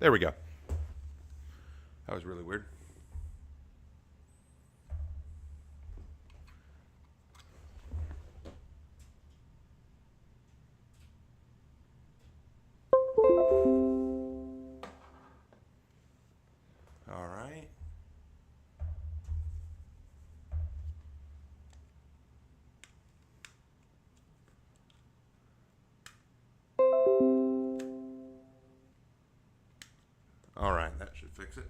There we go. That was really weird. All right. All right, that should fix it.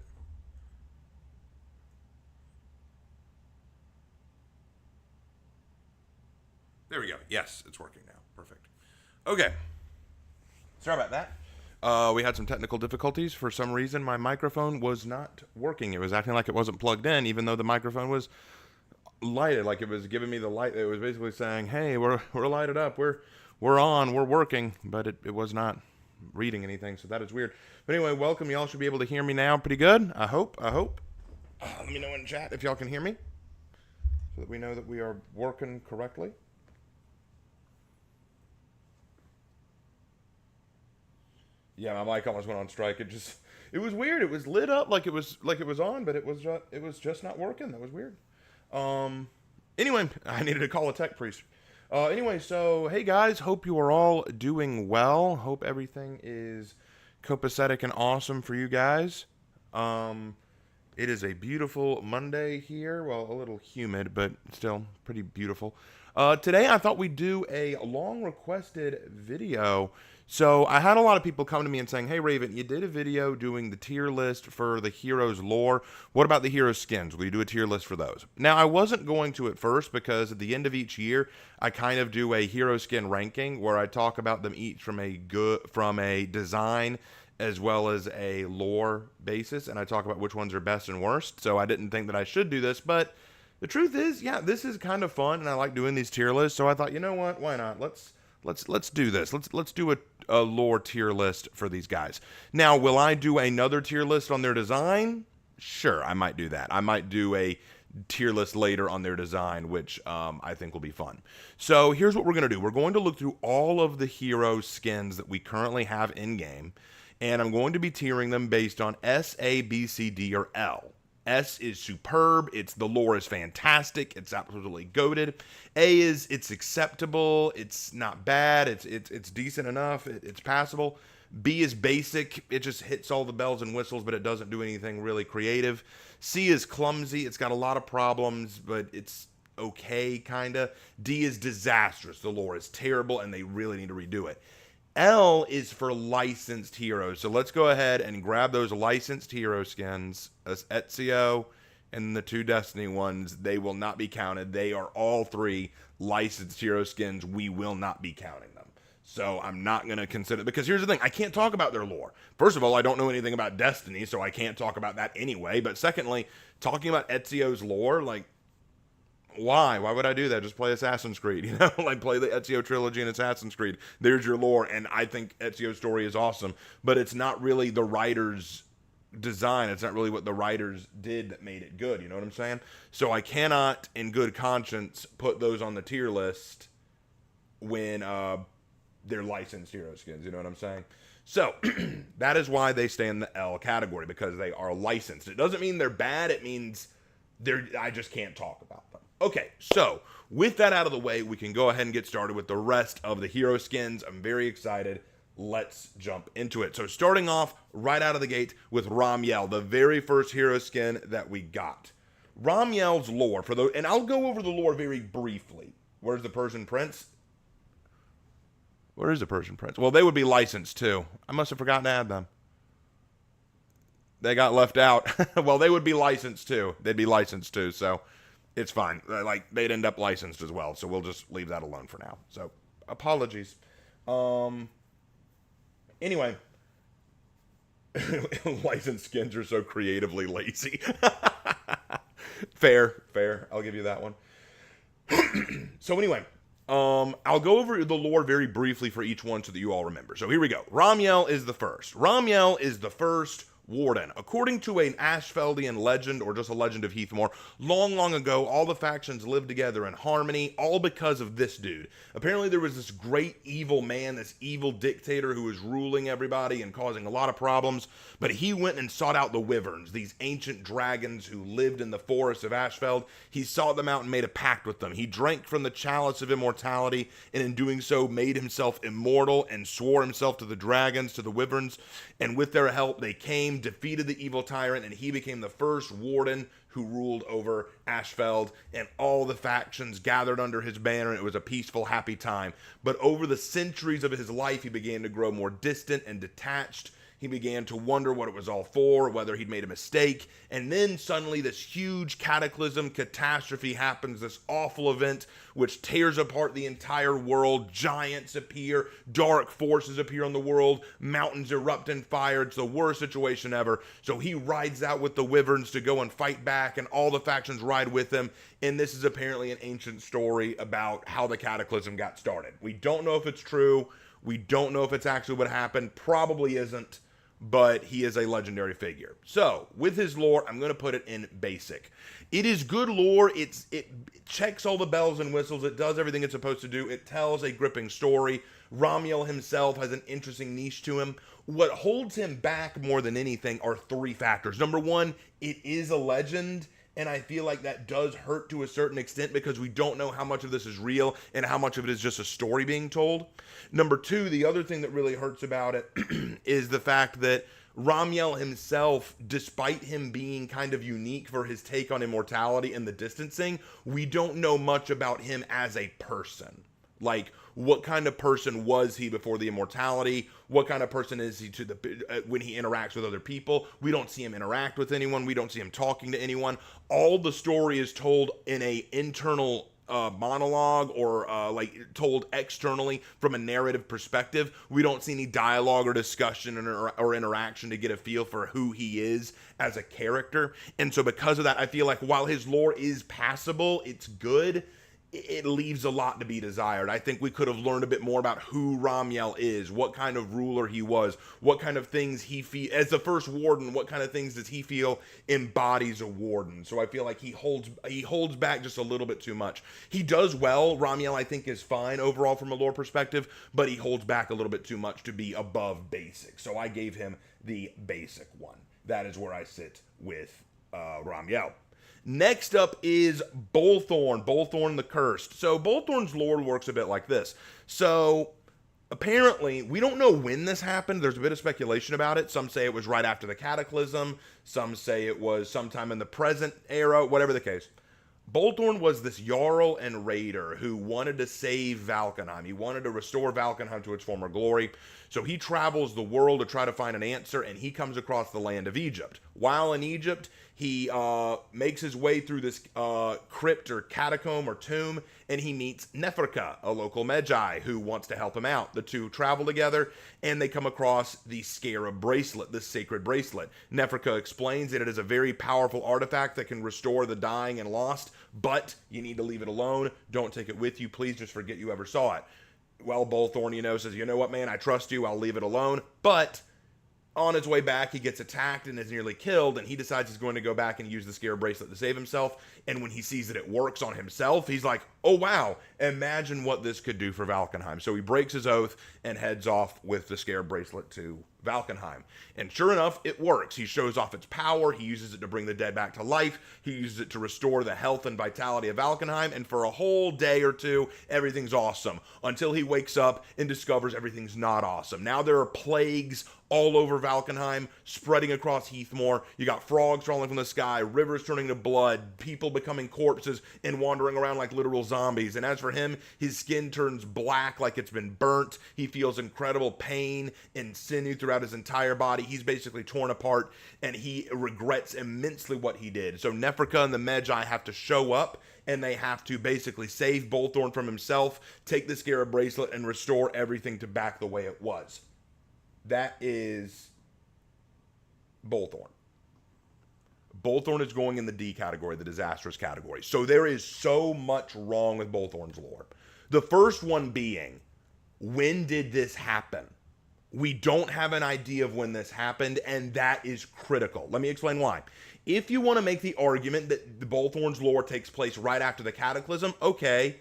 There we go. Yes, it's working now. Perfect. Okay. Sorry about that. We had some technical difficulties. For some reason, my microphone was not working. It was acting like it wasn't plugged in, even though the microphone was lighted. Like it was giving me the light. It was basically saying, "Hey, we're lighted up. We're on. We're working." But it was not reading anything. So that is weird. But anyway, welcome. Y'all should be able to hear me now pretty good. I hope. Let me know in chat if y'all can hear me, so that we know that we are working correctly. Yeah, my mic almost went on strike. It was weird. It was lit up like it was on, but it was just not working. That was weird. Um, anyway, I needed to call a tech priest. Anyway, so hey guys, hope you are all doing well. Hope everything is copacetic and awesome for you guys. It is a beautiful Monday here. Well, a little humid, but still pretty beautiful. Today I thought we'd do a long requested video. So I had a lot of people come to me and saying, "Hey Raven, you did a video doing the tier list for the heroes lore. What about the hero skins? Will you do a tier list for those?" Now I wasn't going to at first, because at the end of each year I kind of do a hero skin ranking where I talk about them each from a design as well as a lore basis, and I talk about which ones are best and worst. So I didn't think that I should do this, but the truth is, yeah, this is kind of fun, and I like doing these tier lists. So I thought, you know what? Why not? Let's do this. Let's do a lore tier list for these guys. Now, will I do another tier list on their design? Sure, I might do that. I might do a tier list later on their design, which I think will be fun. So here's what we're going to do. We're going to look through all of the hero skins that we currently have in game, and I'm going to be tiering them based on S, A, B, C, D, or L. S is superb. The lore is fantastic. It's absolutely goated. A is it's acceptable. It's not bad. It's decent enough. It's passable. B is basic. It just hits all the bells and whistles, but it doesn't do anything really creative. C is clumsy. It's got a lot of problems, but it's okay, kinda. D is disastrous. The lore is terrible, and they really need to redo it. L is for licensed heroes. So let's go ahead and grab those licensed hero skins, as Ezio and the two Destiny ones. They will not be counted. They are all three licensed hero skins. We will not be counting them. So I'm not going to consider, because here's the thing. I can't talk about their lore. First of all, I don't know anything about Destiny, so I can't talk about that anyway. But secondly, talking about Ezio's lore, like, why would I do that? Just play Assassin's Creed, you know, like play the Ezio trilogy and Assassin's Creed. There's your lore, and I think Ezio's story is awesome, but it's not really the writer's design. It's not really what the writers did that made it good, you know what I'm saying? So I cannot, in good conscience, put those on the tier list when they're licensed hero skins, you know what I'm saying? So that is why they stay in the L category, because they are licensed. It doesn't mean they're bad. It means I just can't talk about them. Okay, so with that out of the way, we can go ahead and get started with the rest of the hero skins. I'm very excited. Let's jump into it. So starting off right out of the gate with Ramiel, the very first hero skin that we got. Ramiel's lore, and I'll go over the lore very briefly. Where's the Persian Prince? Where is the Persian Prince? Well, they would be licensed too. I must have forgotten to add them. They got left out. Well, they would be licensed too. They'd be licensed too, so it's fine. Like, they'd end up licensed as well, so we'll just leave that alone for now. So, apologies. Anyway, licensed skins are so creatively lazy. Fair. I'll give you that one. So anyway, I'll go over the lore very briefly for each one so that you all remember. So here we go. Ramiel is the first. Ramiel is the first warden. According to an Ashfeldian legend, or just a legend of Heathmore, long, long ago, all the factions lived together in harmony, all because of this dude. Apparently there was this great evil man, this evil dictator who was ruling everybody and causing a lot of problems, but he went and sought out the wyverns, these ancient dragons who lived in the forests of Ashfeld. He sought them out and made a pact with them. He drank from the chalice of immortality, and in doing so made himself immortal and swore himself to the dragons, to the wyverns, and with their help they came, defeated the evil tyrant, and he became the first warden who ruled over Ashfeld, and all the factions gathered under his banner, and it was a peaceful, happy time. But over the centuries of his life, he began to grow more distant and detached. He began to wonder what it was all for, whether he'd made a mistake. And then suddenly this huge cataclysm, catastrophe happens, this awful event which tears apart the entire world. Giants appear, dark forces appear on the world, mountains erupt in fire. It's the worst situation ever. So he rides out with the wyverns to go and fight back, and all the factions ride with him. And this is apparently an ancient story about how the cataclysm got started. We don't know if it's true. We don't know if it's actually what happened. Probably isn't. But he is a legendary figure. So, with his lore, I'm going to put it in basic. It is good lore. It checks all the bells and whistles. It does everything it's supposed to do. It tells a gripping story. Ramiel himself has an interesting niche to him. What holds him back more than anything are three factors. Number one, it is a legend. And I feel like that does hurt to a certain extent because we don't know how much of this is real and how much of it is just a story being told. Number two, the other thing that really hurts about it is the fact that Ramiel himself, despite him being kind of unique for his take on immortality and the distancing, we don't know much about him as a person. Like, what kind of person was he before the immortality? What kind of person is he to the when he interacts with other people? We don't see him interact with anyone. We don't see him talking to anyone. All the story is told in a internal monologue or like told externally from a narrative perspective. We don't see any dialogue or discussion or interaction to get a feel for who he is as a character. And so because of that, I feel like while his lore is passable, it's good, it leaves a lot to be desired. I think we could have learned a bit more about who Ramiel is, what kind of ruler he was, what kind of things he as the first warden, what kind of things does he feel embodies a warden. So I feel like he holds back just a little bit too much. He does well. Ramiel, I think, is fine overall from a lore perspective, but he holds back a little bit too much to be above basic. So I gave him the basic one. That is where I sit with Ramiel. Next up is Bolthor the Cursed. So Bolthorn's lore works a bit like this. So apparently, we don't know when this happened. There's a bit of speculation about it. Some say it was right after the Cataclysm. Some say it was sometime in the present era, whatever the case. Bolthor was this Jarl and Raider who wanted to save Valkenheim. He wanted to restore Valkenheim to its former glory. So he travels the world to try to find an answer, and he comes across the land of Egypt. While in Egypt, he makes his way through this crypt or catacomb or tomb, and he meets Neferka, a local Magi, who wants to help him out. The two travel together, and they come across the Scarab bracelet, this sacred bracelet. Neferka explains that it is a very powerful artifact that can restore the dying and lost, but you need to leave it alone. Don't take it with you. Please just forget you ever saw it. Well, Bolthor, says, you know what, man, I trust you. I'll leave it alone. But on his way back, he gets attacked and is nearly killed, and he decides he's going to go back and use the Scarab bracelet to save himself. And when he sees that it works on himself, he's like, oh wow, imagine what this could do for Valkenheim. So he breaks his oath and heads off with the Scarab bracelet to Valkenheim. And sure enough, it works. He shows off its power. He uses it to bring the dead back to life. He uses it to restore the health and vitality of Valkenheim. And for a whole day or two, everything's awesome. Until he wakes up and discovers everything's not awesome. Now there are plagues all over Valkenheim, spreading across Heathmore. You got frogs falling from the sky, rivers turning to blood, people becoming corpses and wandering around like literal zombies. And as for him, his skin turns black like it's been burnt. He feels incredible pain and sinew throughout his entire body. He's basically torn apart, and he regrets immensely what he did. So Neferka and the Magi have to show up, and they have to basically save Bolthor from himself, take the Scarab bracelet, and restore everything to back the way it was. That is Bolthor. Bolthor is going in the D category, the disastrous category. So there is so much wrong with Bolthorn's lore. The first one being, when did this happen? We don't have an idea of when this happened, and that is critical. Let me explain why. If you want to make the argument that the Bolthorn's lore takes place right after the Cataclysm, okay,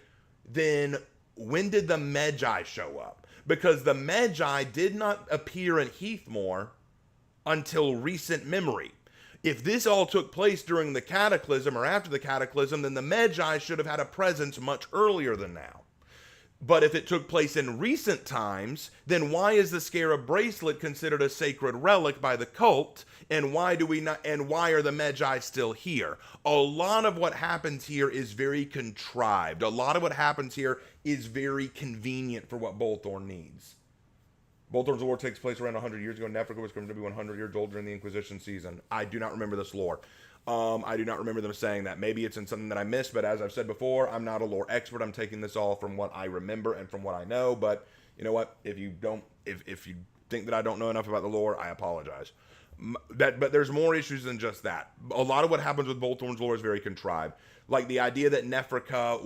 then when did the Magi show up? Because the Magi did not appear in Heathmoor until recent memory. If this all took place during the Cataclysm or after the Cataclysm, then the Magi should have had a presence much earlier than now. But if it took place in recent times, then why is the Scarab bracelet considered a sacred relic by the cult? And why are the Magi still here? A lot of what happens here is very contrived. A lot of what happens here is very convenient for what Bolthor needs. Bolthor's lore takes place around 100 years ago. Nefrica was going to be 100 years old during the Inquisition season. I do not remember this lore. I do not remember them saying that. Maybe it's in something that I missed, but as I've said before, I'm not a lore expert. I'm taking this all from what I remember and from what I know. But you know what? If you think that I don't know enough about the lore, I apologize. But there's more issues than just that. A lot of what happens with Bolthorn's lore is very contrived. Like the idea that Nefrica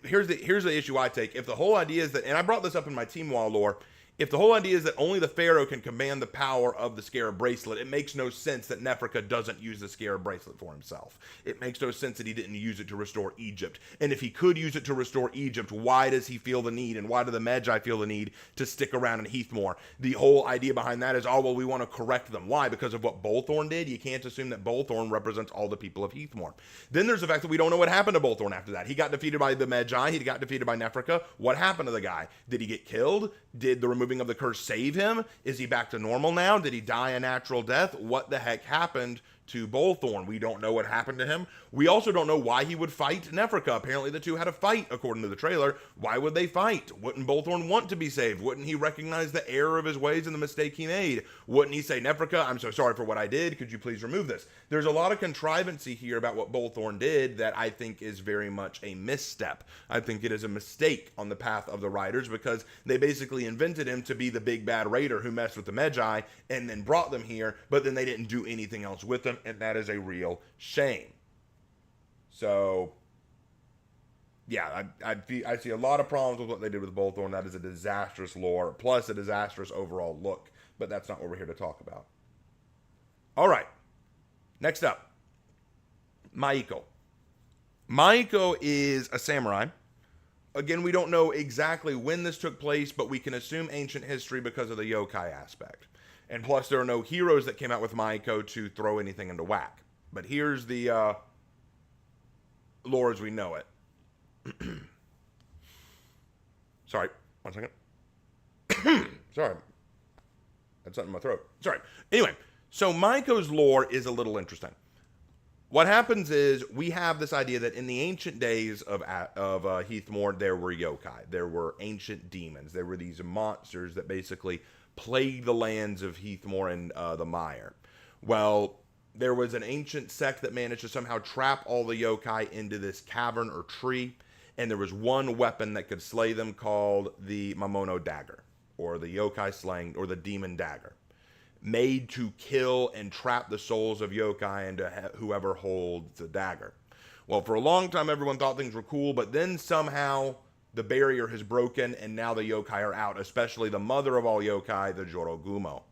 here's the issue I take. If the whole idea is that, and I brought this up in my Team Wall lore. If the whole idea is that only the Pharaoh can command the power of the Scarab bracelet, it makes no sense that Nefrica doesn't use the Scarab bracelet for himself. It makes no sense that he didn't use it to restore Egypt. And if he could use it to restore Egypt, why does he feel the need, and why do the Magi feel the need to stick around in Heathmoor? The whole idea behind that is, oh, well, we want to correct them. Why? Because of what Bolthorn did? You can't assume that Bolthorn represents all the people of Heathmoor. Then there's the fact that we don't know what happened to Bolthorn after that. He got defeated by the Magi. He got defeated by Nefrica. What happened to the guy? Did he get killed? Did the removing of the curse save him? Is he back to normal now? Did he die a natural death? What the heck happened to Bolthorn? We don't know what happened to him. We also don't know why he would fight Nefrica. Apparently the two had a fight, according to the trailer. Why would they fight? Wouldn't Bolthorn want to be saved? Wouldn't he recognize the error of his ways and the mistake he made? Wouldn't he say, Nefrica, I'm so sorry for what I did. Could you please remove this? There's a lot of contrivancy here about what Bolthorn did that I think is very much a misstep. I think it is a mistake on the path of the writers, because they basically invented him to be the big bad raider who messed with the Magi and then brought them here, but then they didn't do anything else with them, and that is a real shame. So, yeah, I see a lot of problems with what they did with Bolthorn. That is a disastrous lore, plus a disastrous overall look. But that's not what we're here to talk about. All right. Next up, Miko. Miko is a samurai. Again, we don't know exactly when this took place, but we can assume ancient history because of the yokai aspect. And plus, there are no heroes that came out with Miko to throw anything into whack. But here's the lore as we know it. Sorry, 1 second. Sorry. Had something in my throat. Sorry. Anyway, so Miko's lore is a little interesting. What happens is we have this idea that in the ancient days of Heathmoor, there were yokai. There were ancient demons. There were these monsters that basically plagued the lands of Heathmoor and the Mire. Well, there was an ancient sect that managed to somehow trap all the yokai into this cavern or tree, and there was one weapon that could slay them called the Mamono dagger, or the yokai slaying, or the demon dagger, made to kill and trap the souls of yokai into whoever holds the dagger. Well, for a long time, everyone thought things were cool, but then somehow the barrier has broken, and now the yokai are out, especially the mother of all yokai, the Jorogumo.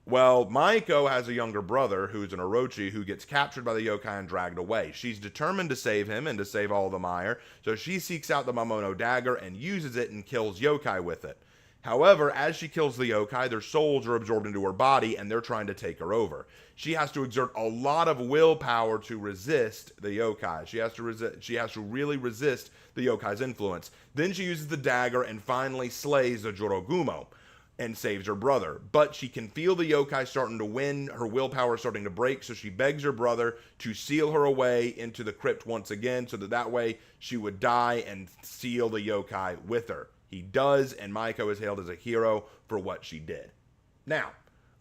Well, Miko has a younger brother who's an Orochi who gets captured by the yokai and dragged away. She's determined to save him and to save all the Mire, so she seeks out the Mamono dagger and uses it and kills yokai with it. However, as she kills the yokai, their souls are absorbed into her body and they're trying to take her over. She has to exert a lot of willpower to resist the yokai. She has to really resist the yokai's influence. Then she uses the dagger and finally slays the Jorogumo and saves her brother. But she can feel the yokai starting to win, her willpower starting to break, so she begs her brother to seal her away into the crypt once again, so that way she would die and seal the yokai with her. He does, and Miko is hailed as a hero for what she did. Now,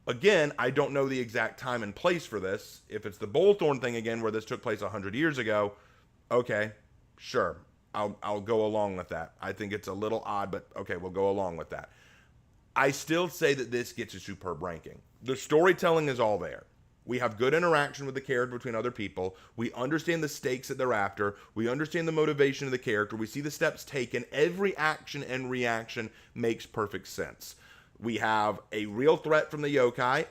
again, I don't know the exact time and place for this. If it's the Bolthorn thing again, where this took place 100 years ago, okay, sure, I'll go along with that. I think it's a little odd, but okay, we'll go along with that. I still say that this gets a superb ranking. The storytelling is all there. We have good interaction with the character between other people. We understand the stakes that they're after. We understand the motivation of the character. We see the steps taken. Every action and reaction makes perfect sense. We have a real threat from the yokai,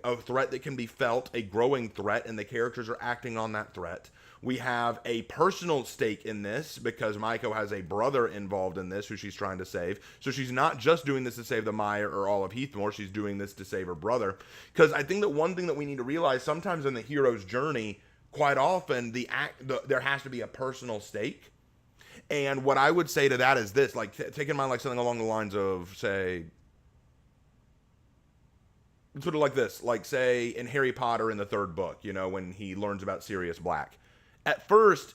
a threat that can be felt, a growing threat, and the characters are acting on that threat. We have a personal stake in this because Miko has a brother involved in this who she's trying to save. So she's not just doing this to save the Mire or all of Heathmoor. She's doing this to save her brother. Because I think that one thing that we need to realize sometimes in the hero's journey, quite often there has to be a personal stake. And what I would say to that is this, like take in mind like something along the lines of, say, sort of like this, like say in Harry Potter in the 3rd book, you know, when he learns about Sirius Black. At first,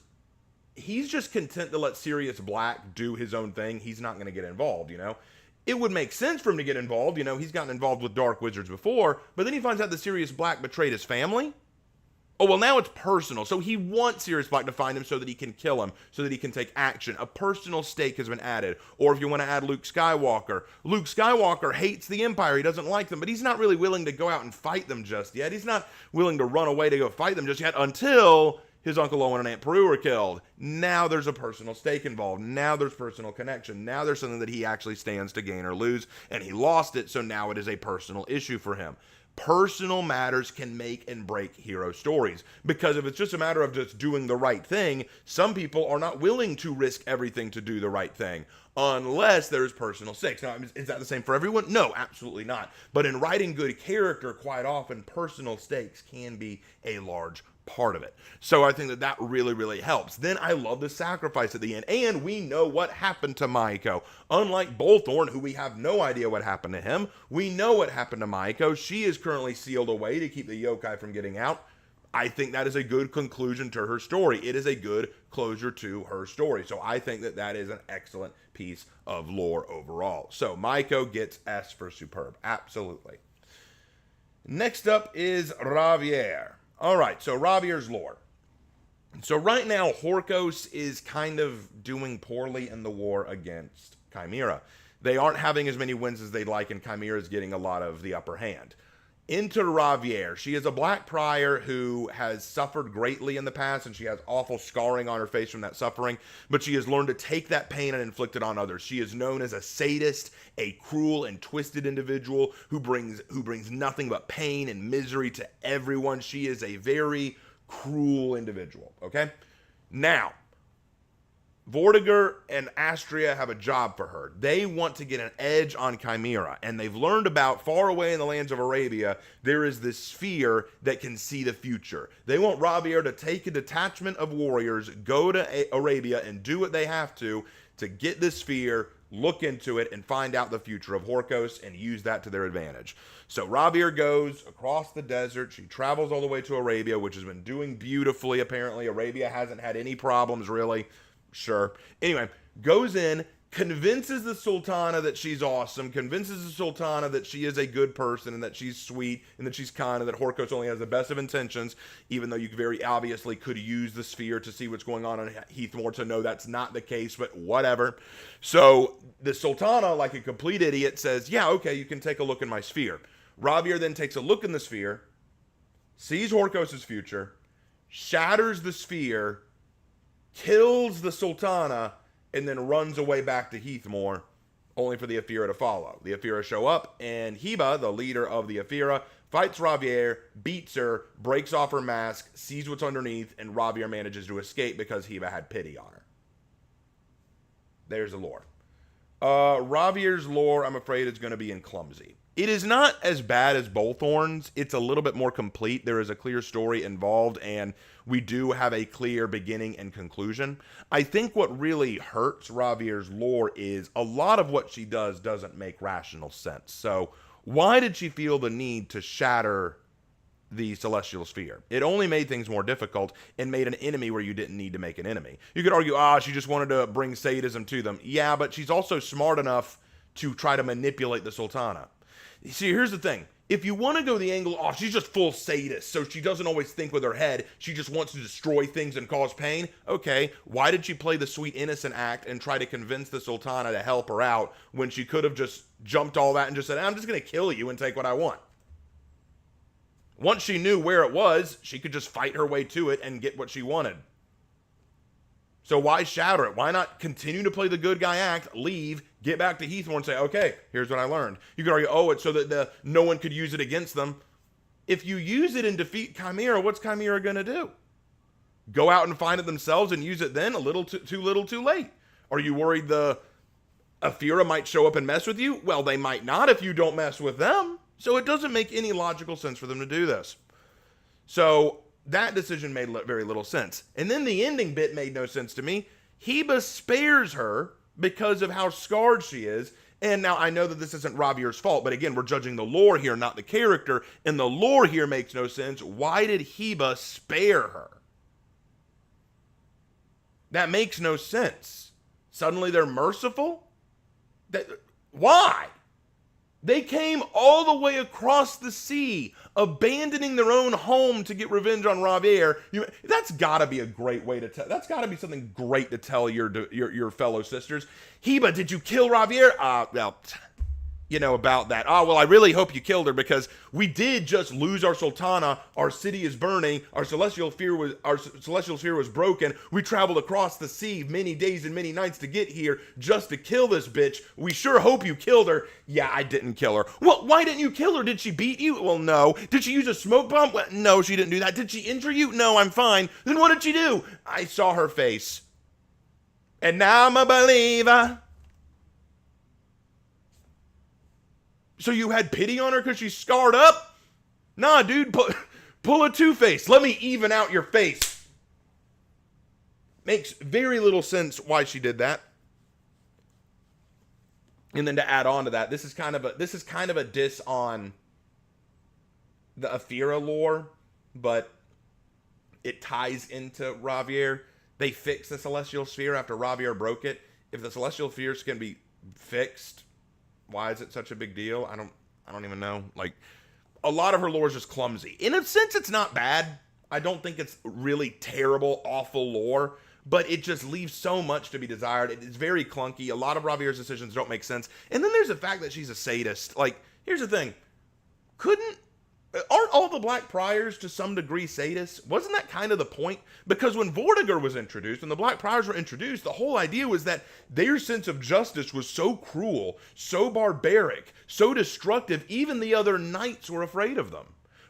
he's just content to let Sirius Black do his own thing. He's not going to get involved, you know. It would make sense for him to get involved, you know. He's gotten involved with dark wizards before, but then he finds out that Sirius Black betrayed his family. Oh, well, now it's personal. So he wants Sirius Black to find him so that he can kill him, so that he can take action. A personal stake has been added. Or if you want to add Luke Skywalker hates the Empire. He doesn't like them, but he's not really willing to go out and fight them just yet. He's not willing to run away to go fight them just yet until his Uncle Owen and Aunt Peru were killed. Now there's a personal stake involved. Now there's personal connection. Now there's something that he actually stands to gain or lose, and he lost it, so now it is a personal issue for him. Personal matters can make and break hero stories, because if it's just a matter of just doing the right thing, some people are not willing to risk everything to do the right thing unless there's personal stakes. Now, is that the same for everyone? No, absolutely not. But in writing good character, quite often personal stakes can be a large part of it. So I think that really, really helps. Then I love the sacrifice at the end. And we know what happened to Miko. Unlike Bolthor, who we have no idea what happened to him, we know what happened to Miko. She is currently sealed away to keep the yokai from getting out. I think that is a good conclusion to her story. It is a good closure to her story. So I think that is an excellent piece of lore overall. So Miko gets S for superb. Absolutely. Next up is Ravier. All right, so Ravier's lore. So right now, Horkos is kind of doing poorly in the war against Chimera. They aren't having as many wins as they'd like, and Chimera is getting a lot of the upper hand. Enter Ravier. She is a black prior who has suffered greatly in the past, and she has awful scarring on her face from that suffering, but she has learned to take that pain and inflict it on others. She is known as a sadist, a cruel and twisted individual who brings nothing but pain and misery to everyone. She is a very cruel individual, okay? Now, Vortigern and Astria have a job for her. They want to get an edge on Chimera, and they've learned about, far away in the lands of Arabia, there is this sphere that can see the future. They want Ravier to take a detachment of warriors, go to Arabia, and do what they have to get this sphere, look into it, and find out the future of Horkos, and use that to their advantage. So Ravier goes across the desert. She travels all the way to Arabia, which has been doing beautifully, apparently. Arabia hasn't had any problems, really. Sure. Anyway, goes in, convinces the Sultana that she's awesome, convinces the Sultana that she is a good person and that she's sweet and that she's kind and that Horkos only has the best of intentions, even though you very obviously could use the sphere to see what's going on in Heathmoor to know that's not the case, but whatever. So the Sultana, like a complete idiot, says, yeah, okay, you can take a look in my sphere. Ravier then takes a look in the sphere, sees Horkos' future, shatters the sphere, kills the Sultana, and then runs away back to Heathmoor, only for the Aphira to follow. The Aphira show up, and Heba, the leader of the Aphira, fights Ravier, beats her, breaks off her mask, sees what's underneath, and Ravier manages to escape because Heba had pity on her. There's the lore. Ravier's lore, I'm afraid, is going to be in clumsy. It is not as bad as Bolthorn's. It's a little bit more complete. There is a clear story involved, and we do have a clear beginning and conclusion. I think what really hurts Ravier's lore is a lot of what she does doesn't make rational sense. So why did she feel the need to shatter the celestial sphere? It only made things more difficult and made an enemy where you didn't need to make an enemy. You could argue, she just wanted to bring sadism to them. Yeah, but she's also smart enough to try to manipulate the Sultana. See, here's the thing. If you want to go the angle, she's just full sadist, so she doesn't always think with her head. She just wants to destroy things and cause pain. Okay, why did she play the sweet innocent act and try to convince the Sultana to help her out when she could have just jumped all that and just said, I'm just going to kill you and take what I want? Once she knew where it was, she could just fight her way to it and get what she wanted. So why shatter it? Why not continue to play the good guy act, leave, Get back to Heathmore and say, okay, here's what I learned. You could argue, oh, it's so that no one could use it against them. If you use it and defeat Chimera, what's Chimera going to do? Go out and find it themselves and use it then? A little too little too late. Are you worried the Aphira might show up and mess with you? Well, they might not if you don't mess with them. So it doesn't make any logical sense for them to do this. So that decision made very little sense. And then the ending bit made no sense to me. Heba spares her because of how scarred she is. And now I know that this isn't Ravier's fault, but again, we're judging the lore here, not the character. And the lore here makes no sense. Why did Heba spare her? That makes no sense. Suddenly they're merciful? Why? They came all the way across the sea, abandoning their own home to get revenge on Ravier. That's got to be a great way to tell. That's got to be something great to tell your fellow sisters. Heba, did you kill Ravier? Well, you know about that. Oh, well, I really hope you killed her because we did just lose our Sultana. Our city is burning. Our celestial sphere was broken. We traveled across the sea many days and many nights to get here just to kill this bitch. We sure hope you killed her. Yeah, I didn't kill her. Well, why didn't you kill her? Did she beat you? Well, no. Did she use a smoke bomb? Well, no, she didn't do that. Did she injure you? No, I'm fine. Then what did she do? I saw her face. And now I'm a believer. So you had pity on her because she's scarred up? Nah, dude, pull a Two-Face. Let me even out your face. Makes very little sense why she did that. And then to add on to that, this is kind of a diss on the Aphira lore, but it ties into Ravier. They fixed the Celestial Sphere after Ravier broke it. If the Celestial Sphere is going to be fixed, why is it such a big deal? I don't even know. Like, a lot of her lore is just clumsy. In a sense, it's not bad. I don't think it's really terrible, awful lore, but it just leaves so much to be desired. It is very clunky. A lot of Ravier's decisions don't make sense. And then there's the fact that she's a sadist. Like, here's the thing. Aren't all the Black Priors to some degree sadists? Wasn't that kind of the point? Because when Vortigern was introduced, when the Black Priors were introduced, the whole idea was that their sense of justice was so cruel, so barbaric, so destructive, even the other knights were afraid of them.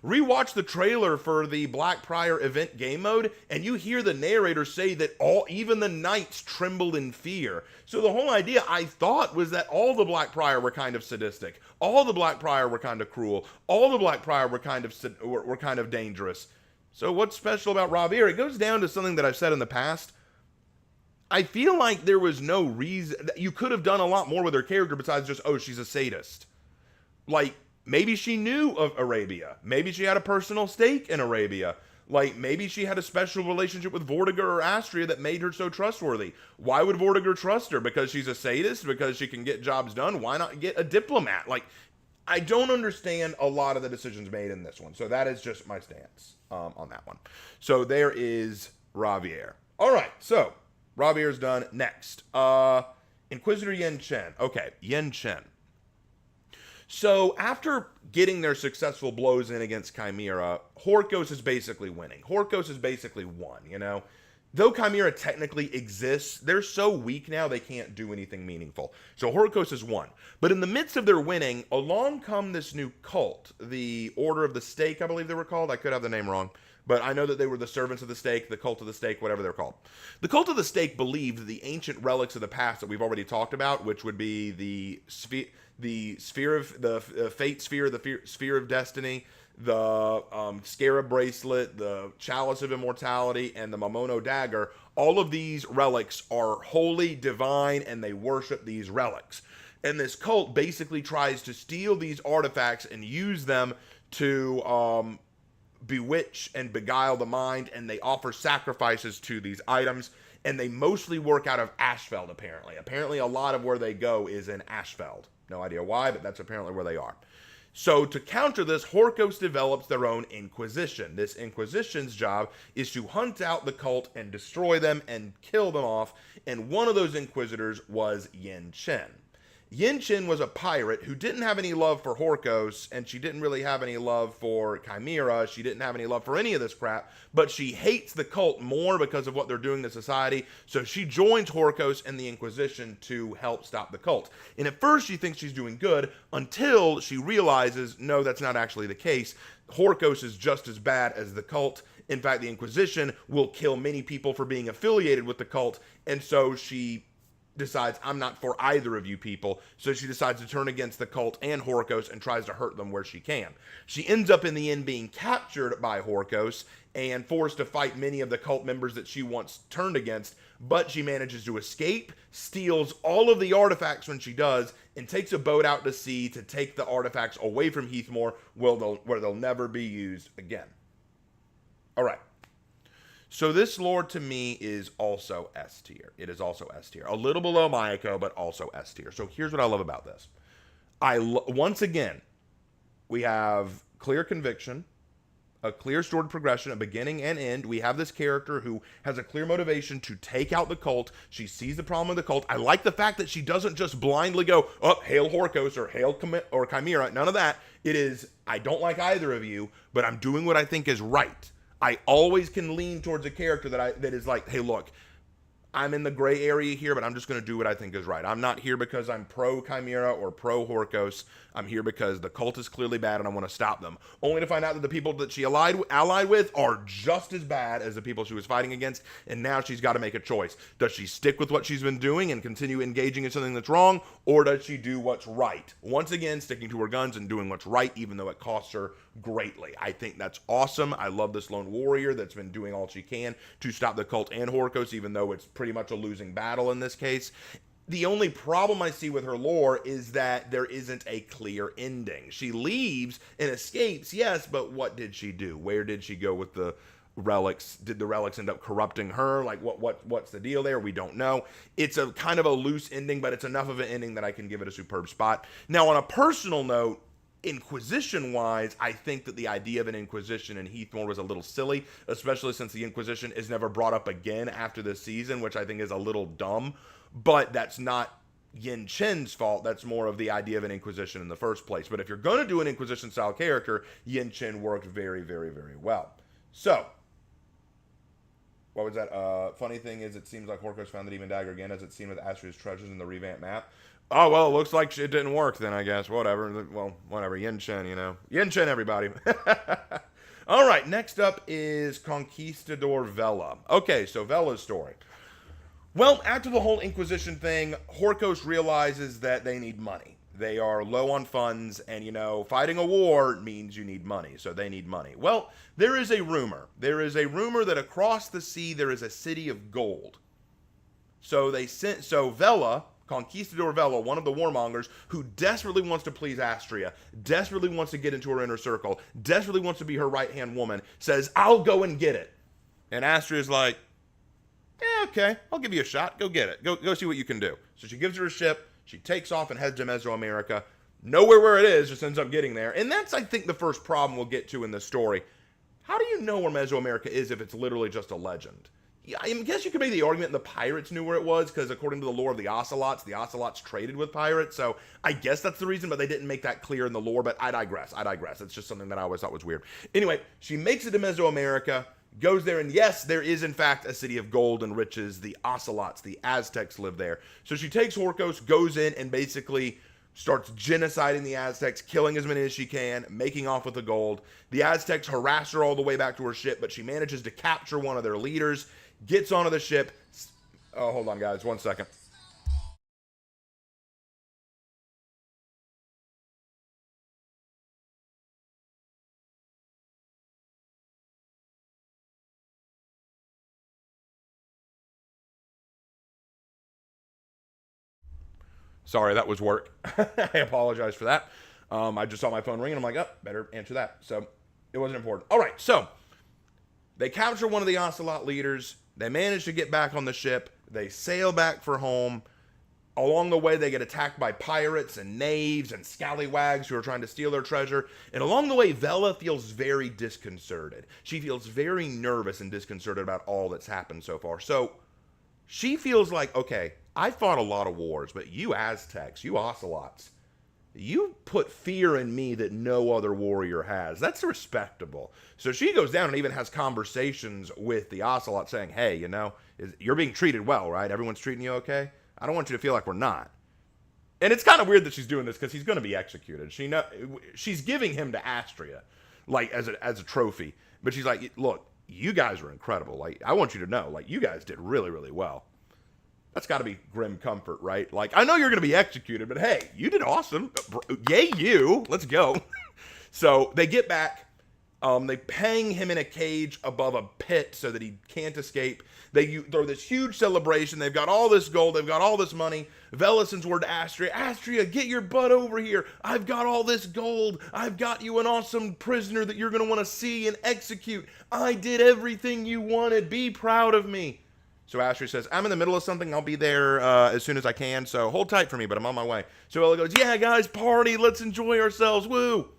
Rewatch the trailer for the Black Prior event game mode, and you hear the narrator say that even the knights trembled in fear. So the whole idea, I thought, was that all the Black Prior were kind of sadistic. All the Black Prior were kind of cruel. All the Black Prior were kind of dangerous. So what's special about Ravier? It goes down to something that I've said in the past. I feel like there was no reason. You could have done a lot more with her character besides just, oh, she's a sadist. Like, maybe she knew of Arabia. Maybe she had a personal stake in Arabia. Like, maybe she had a special relationship with Vortigern or Astria that made her so trustworthy. Why would Vortigern trust her? Because she's a sadist? Because she can get jobs done? Why not get a diplomat? Like, I don't understand a lot of the decisions made in this one. So that is just my stance on that one. So there is Ravier. All right, so Ravier's done. Next, Inquisitor Yin Chen. Okay, Yin Chen. So after getting their successful blows in against Chimera, Horkos is basically winning. Horkos is basically won, you know? Though Chimera technically exists, they're so weak now they can't do anything meaningful. So Horkos has won. But in the midst of their winning, along come this new cult, the Order of the Stake, I believe they were called. I could have the name wrong. But I know that they were the Servants of the Stake, the Cult of the Stake, whatever they're called. The Cult of the Stake believed the ancient relics of the past that we've already talked about, which would be the sphere of the fate sphere, the sphere of destiny, the scarab bracelet, the chalice of immortality, and the Momono dagger. All of these relics are holy, divine, and they worship these relics. And this cult basically tries to steal these artifacts and use them to bewitch and beguile the mind, and they offer sacrifices to these items. And they mostly work out of Ashfeld, apparently. Apparently, a lot of where they go is in Ashfeld. No idea why, but that's apparently where they are. So to counter this, Horkos develops their own Inquisition. This Inquisition's job is to hunt out the cult and destroy them and kill them off. And one of those Inquisitors was Yin Chen. Yin Chen was a pirate who didn't have any love for Horkos, and she didn't really have any love for Chimera. She didn't have any love for any of this crap, but she hates the cult more because of what they're doing to society, so she joins Horkos and the Inquisition to help stop the cult. And at first she thinks she's doing good until she realizes, no, that's not actually the case. Horkos is just as bad as the cult. In fact, the Inquisition will kill many people for being affiliated with the cult, and so she decides, I'm not for either of you people, so she decides to turn against the cult and Horkos and tries to hurt them where she can. She ends up in the end being captured by Horkos and forced to fight many of the cult members that she once turned against, but she manages to escape, steals all of the artifacts when she does, and takes a boat out to sea to take the artifacts away from Heathmore where they'll never be used again. All right. So this lore to me is also S tier. It is also S tier. A little below Miko, but also S tier. So here's what I love about this. Once again, we have clear conviction, a clear story progression, a beginning and end. We have this character who has a clear motivation to take out the cult. She sees the problem with the cult. I like the fact that she doesn't just blindly go, oh, hail Horkos or hail Chimera. None of that. It is, I don't like either of you, but I'm doing what I think is right. I always can lean towards a character that is like, hey, look, I'm in the gray area here, but I'm just going to do what I think is right. I'm not here because I'm pro Chimera or pro Horkos. I'm here because the cult is clearly bad and I want to stop them. Only to find out that the people that she allied with are just as bad as the people she was fighting against, and now she's got to make a choice. Does she stick with what she's been doing and continue engaging in something that's wrong, or does she do what's right? Once again, sticking to her guns and doing what's right, even though it costs her greatly. I think that's awesome. I love this lone warrior that's been doing all she can to stop the cult and Horkos, even though it's pretty much a losing battle in this case. The only problem I see with her lore is that there isn't a clear ending. She leaves and escapes, yes, but what did she do? Where did she go with the relics? Did the relics end up corrupting her? Like, what's the deal there? We don't know. It's a kind of a loose ending, but it's enough of an ending that I can give it a superb spot. Now, on a personal note, Inquisition-wise, I think that the idea of an Inquisition in Heathmore was a little silly, especially since the Inquisition is never brought up again after this season, which I think is a little dumb. But that's not Yin Chen's fault. That's more of the idea of an Inquisition in the first place. But if you're going to do an Inquisition-style character, Yin Chen worked very, very, very well. So, what was that? Funny thing is, it seems like Horkos found the Demon Dagger again, as it's seen with Astria's treasures in the revamped map. Oh, well, it looks like it didn't work then, I guess. Whatever. Well, whatever. Yin Chen, you know. Yin Chen, everybody. All right, next up is Conquistador Vela. Okay, so Vela's story. Well, after the whole Inquisition thing, Horkos realizes that they need money. They are low on funds, and, you know, fighting a war means you need money, so they need money. Well, there is a rumor. There is a rumor that across the sea there is a city of gold. So Vela, Conquistador Vela, one of the warmongers, who desperately wants to please Astria, desperately wants to get into her inner circle, desperately wants to be her right-hand woman, says, I'll go and get it. And Astria's like, yeah, okay, I'll give you a shot. Go get it. Go see what you can do. So she gives her a ship. She takes off and heads to Mesoamerica. Nowhere where it is, just ends up getting there. And that's, I think, the first problem we'll get to in this story. How do you know where Mesoamerica is if it's literally just a legend? Yeah, I guess you could make the argument the pirates knew where it was, because according to the lore of the Ocelots traded with pirates. So I guess that's the reason, but they didn't make that clear in the lore. But I digress. It's just something that I always thought was weird. Anyway, she makes it to Mesoamerica, goes there, and yes, there is in fact a city of gold and riches. The Ocelots, the Aztecs, live there. So she takes Horkos, goes in, and basically starts genociding the Aztecs, killing as many as she can, making off with the gold. The Aztecs harass her all the way back to her ship, but she manages to capture one of their leaders, gets onto the ship. Oh, hold on, guys, 1 second. Sorry, that was work. I apologize for that. I just saw my phone ring, and I'm like, oh, better answer that. So it wasn't important. All right, so they capture one of the Ocelot leaders. They manage to get back on the ship. They sail back for home. Along the way, they get attacked by pirates and knaves and scallywags who are trying to steal their treasure. And along the way, Vela feels very disconcerted. She feels very nervous and disconcerted about all that's happened so far. So she feels like, okay, I fought a lot of wars, but you Aztecs, you Ocelots, you put fear in me that no other warrior has. That's respectable. So she goes down and even has conversations with the Ocelot saying, hey, you know, you're being treated well, right? Everyone's treating you okay? I don't want you to feel like we're not. And it's kind of weird that she's doing this because he's going to be executed. She's giving him to Astria, like, as a trophy. But she's like, look, you guys are incredible. Like, I want you to know, like, you guys did really, really well. That's got to be grim comfort, right? Like, I know you're going to be executed, but hey, you did awesome. Yay, you. Let's go. So they get back. They hang him in a cage above a pit so that he can't escape. They throw this huge celebration. They've got all this gold. They've got all this money. Vela sends word to Astria. Astria, get your butt over here. I've got all this gold. I've got you an awesome prisoner that you're going to want to see and execute. I did everything you wanted. Be proud of me. So Astria says, I'm in the middle of something. I'll be there as soon as I can. So hold tight for me, but I'm on my way. So Vela goes, yeah, guys, party. Let's enjoy ourselves. Woo.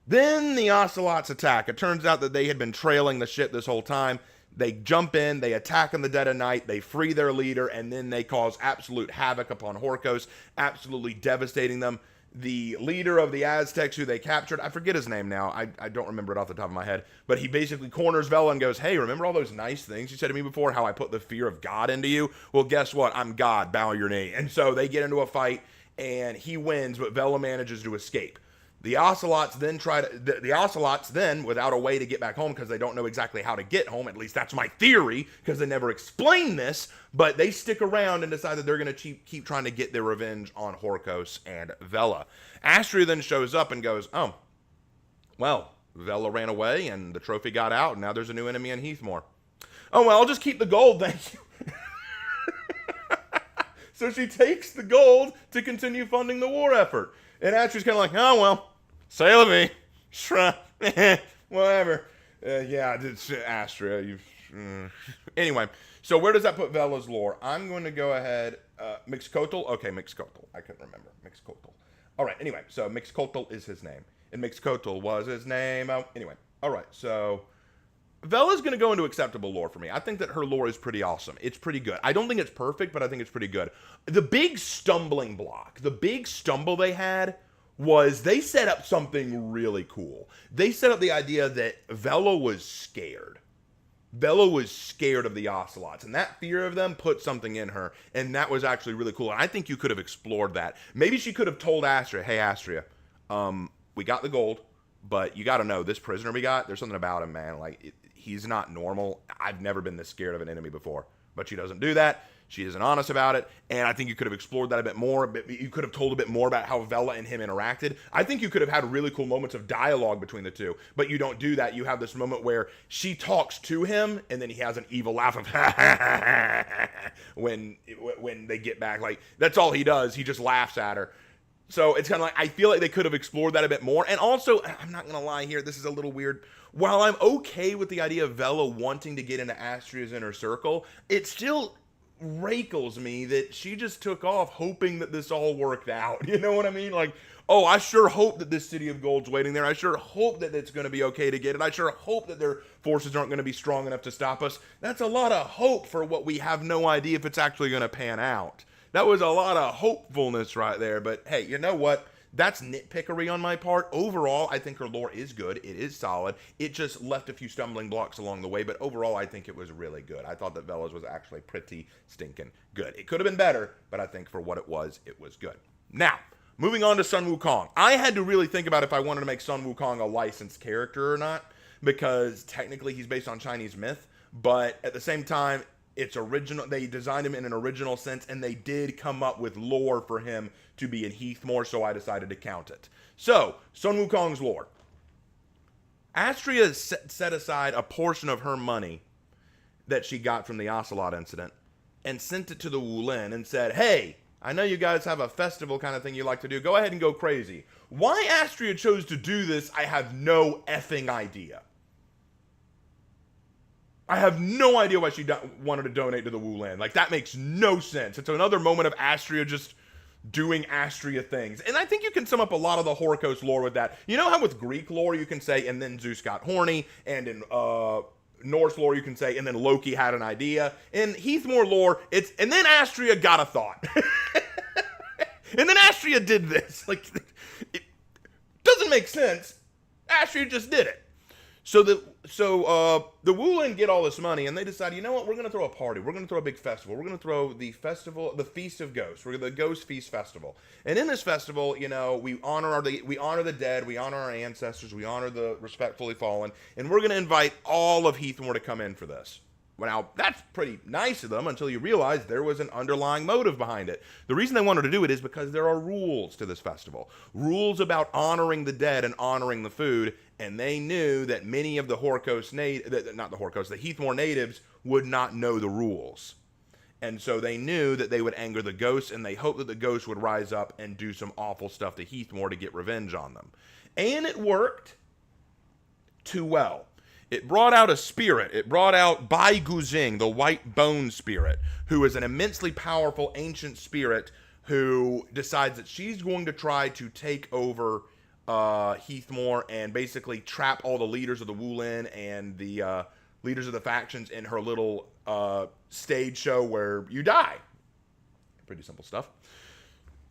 Then the Ocelots attack. It turns out that they had been trailing the ship this whole time. They jump in, they attack in the dead of night, they free their leader, and then they cause absolute havoc upon Horkos, absolutely devastating them. The leader of the Aztecs who they captured, I forget his name now, I don't remember it off the top of my head, but he basically corners Vela and goes, hey, remember all those nice things you said to me before, how I put the fear of God into you? Well, guess what? I'm God, bow your knee. And so they get into a fight, and he wins, but Vela manages to escape. The Ocelots then without a way to get back home because they don't know exactly how to get home, at least that's my theory, because they never explain this, but they stick around and decide that they're going to keep trying to get their revenge on Horkos and Vela. Astria then shows up and goes, oh, well, Vela ran away and the trophy got out, and now there's a new enemy in Heathmore. Oh, well, I'll just keep the gold, thank you. So she takes the gold to continue funding the war effort. And Astria's kind of like, oh, well, say la vie. Whatever. Yeah, it's Astria. Anyway, so where does that put Vela's lore? I'm going to go ahead. Mixcoatl? Okay, Mixcoatl. I couldn't remember. Mixcoatl. All right, anyway, so Mixcoatl is his name. And Mixcoatl was his name. Anyway, all right, so Vela's going to go into acceptable lore for me. I think that her lore is pretty awesome. It's pretty good. I don't think it's perfect, but I think it's pretty good. The big stumbling block, the big stumble they had was they set up something really cool. They set up the idea that Vela was scared. Vela was scared of the Ocelots, and that fear of them put something in her, and that was actually really cool. And I think you could have explored that. Maybe she could have told Astria, hey, Astria, we got the gold, but you got to know, this prisoner we got, there's something about him, man. Like, he's not normal. I've never been this scared of an enemy before. But she doesn't do that. She isn't honest about it. And I think you could have explored that a bit more. You could have told a bit more about how Vela and him interacted. I think you could have had really cool moments of dialogue between the two. But you don't do that. You have this moment where she talks to him, and then he has an evil laugh of when they get back. Like, that's all he does. He just laughs at her. So it's kind of like, I feel like they could have explored that a bit more. And also, I'm not going to lie here, this is a little weird. While I'm okay with the idea of Vela wanting to get into Astria's inner circle, it still rakles me that she just took off hoping that this all worked out. You know what I mean? Like, oh, I sure hope that this city of gold's waiting there. I sure hope that it's going to be okay to get it. I sure hope that their forces aren't going to be strong enough to stop us. That's a lot of hope for what we have no idea if it's actually going to pan out. That was a lot of hopefulness right there. But hey, you know what? That's nitpickery on my part. Overall, I think her lore is good. It is solid. It just left a few stumbling blocks along the way. But overall, I think it was really good. I thought that Vela's was actually pretty stinking good. It could have been better, but I think for what it was good. Now, moving on to Sun Wukong. I had to really think about if I wanted to make Sun Wukong a licensed character or not, because technically he's based on Chinese myth. But at the same time, it's original. They designed him in an original sense, and they did come up with lore for him to be in Heathmore, so I decided to count it. So, Sun Wukong's lore. Astria set aside a portion of her money that she got from the Ocelot incident and sent it to the Wulin and said, hey, I know you guys have a festival kind of thing you like to do. Go ahead and go crazy. Why Astria chose to do this, I have no effing idea. I have no idea why she wanted to donate to the Wulin. Like, that makes no sense. It's another moment of Astria just doing Astria things. And I think you can sum up a lot of the Horkos lore with that. You know how with Greek lore you can say, and then Zeus got horny, and in Norse lore, you can say, and then Loki had an idea. In Heathmore lore, and then Astria got a thought. And then Astria did this. Like, it doesn't make sense. Astria just did it. So the Wulin get all this money, and they decide, you know what, we're going to throw a party. We're going to throw a big festival. We're going to throw the Feast of Ghosts. We're the Ghost Feast Festival. And in this festival, you know, we honor the dead, we honor our ancestors, we honor the respectfully fallen, and we're going to invite all of Heathmore to come in for this. Well, now, that's pretty nice of them until you realize there was an underlying motive behind it. The reason they wanted to do it is because there are rules to this festival. Rules about honoring the dead and honoring the food, and they knew that many of the the Heathmore natives would not know the rules. And so they knew that they would anger the ghosts, and they hoped that the ghosts would rise up and do some awful stuff to Heathmore to get revenge on them. And it worked too well. It brought out a spirit. It brought out Bai Guzing, the white bone spirit, who is an immensely powerful ancient spirit who decides that she's going to try to take over Heathmore and basically trap all the leaders of the Wulin and the leaders of the factions in her little stage show where you die. Pretty simple stuff.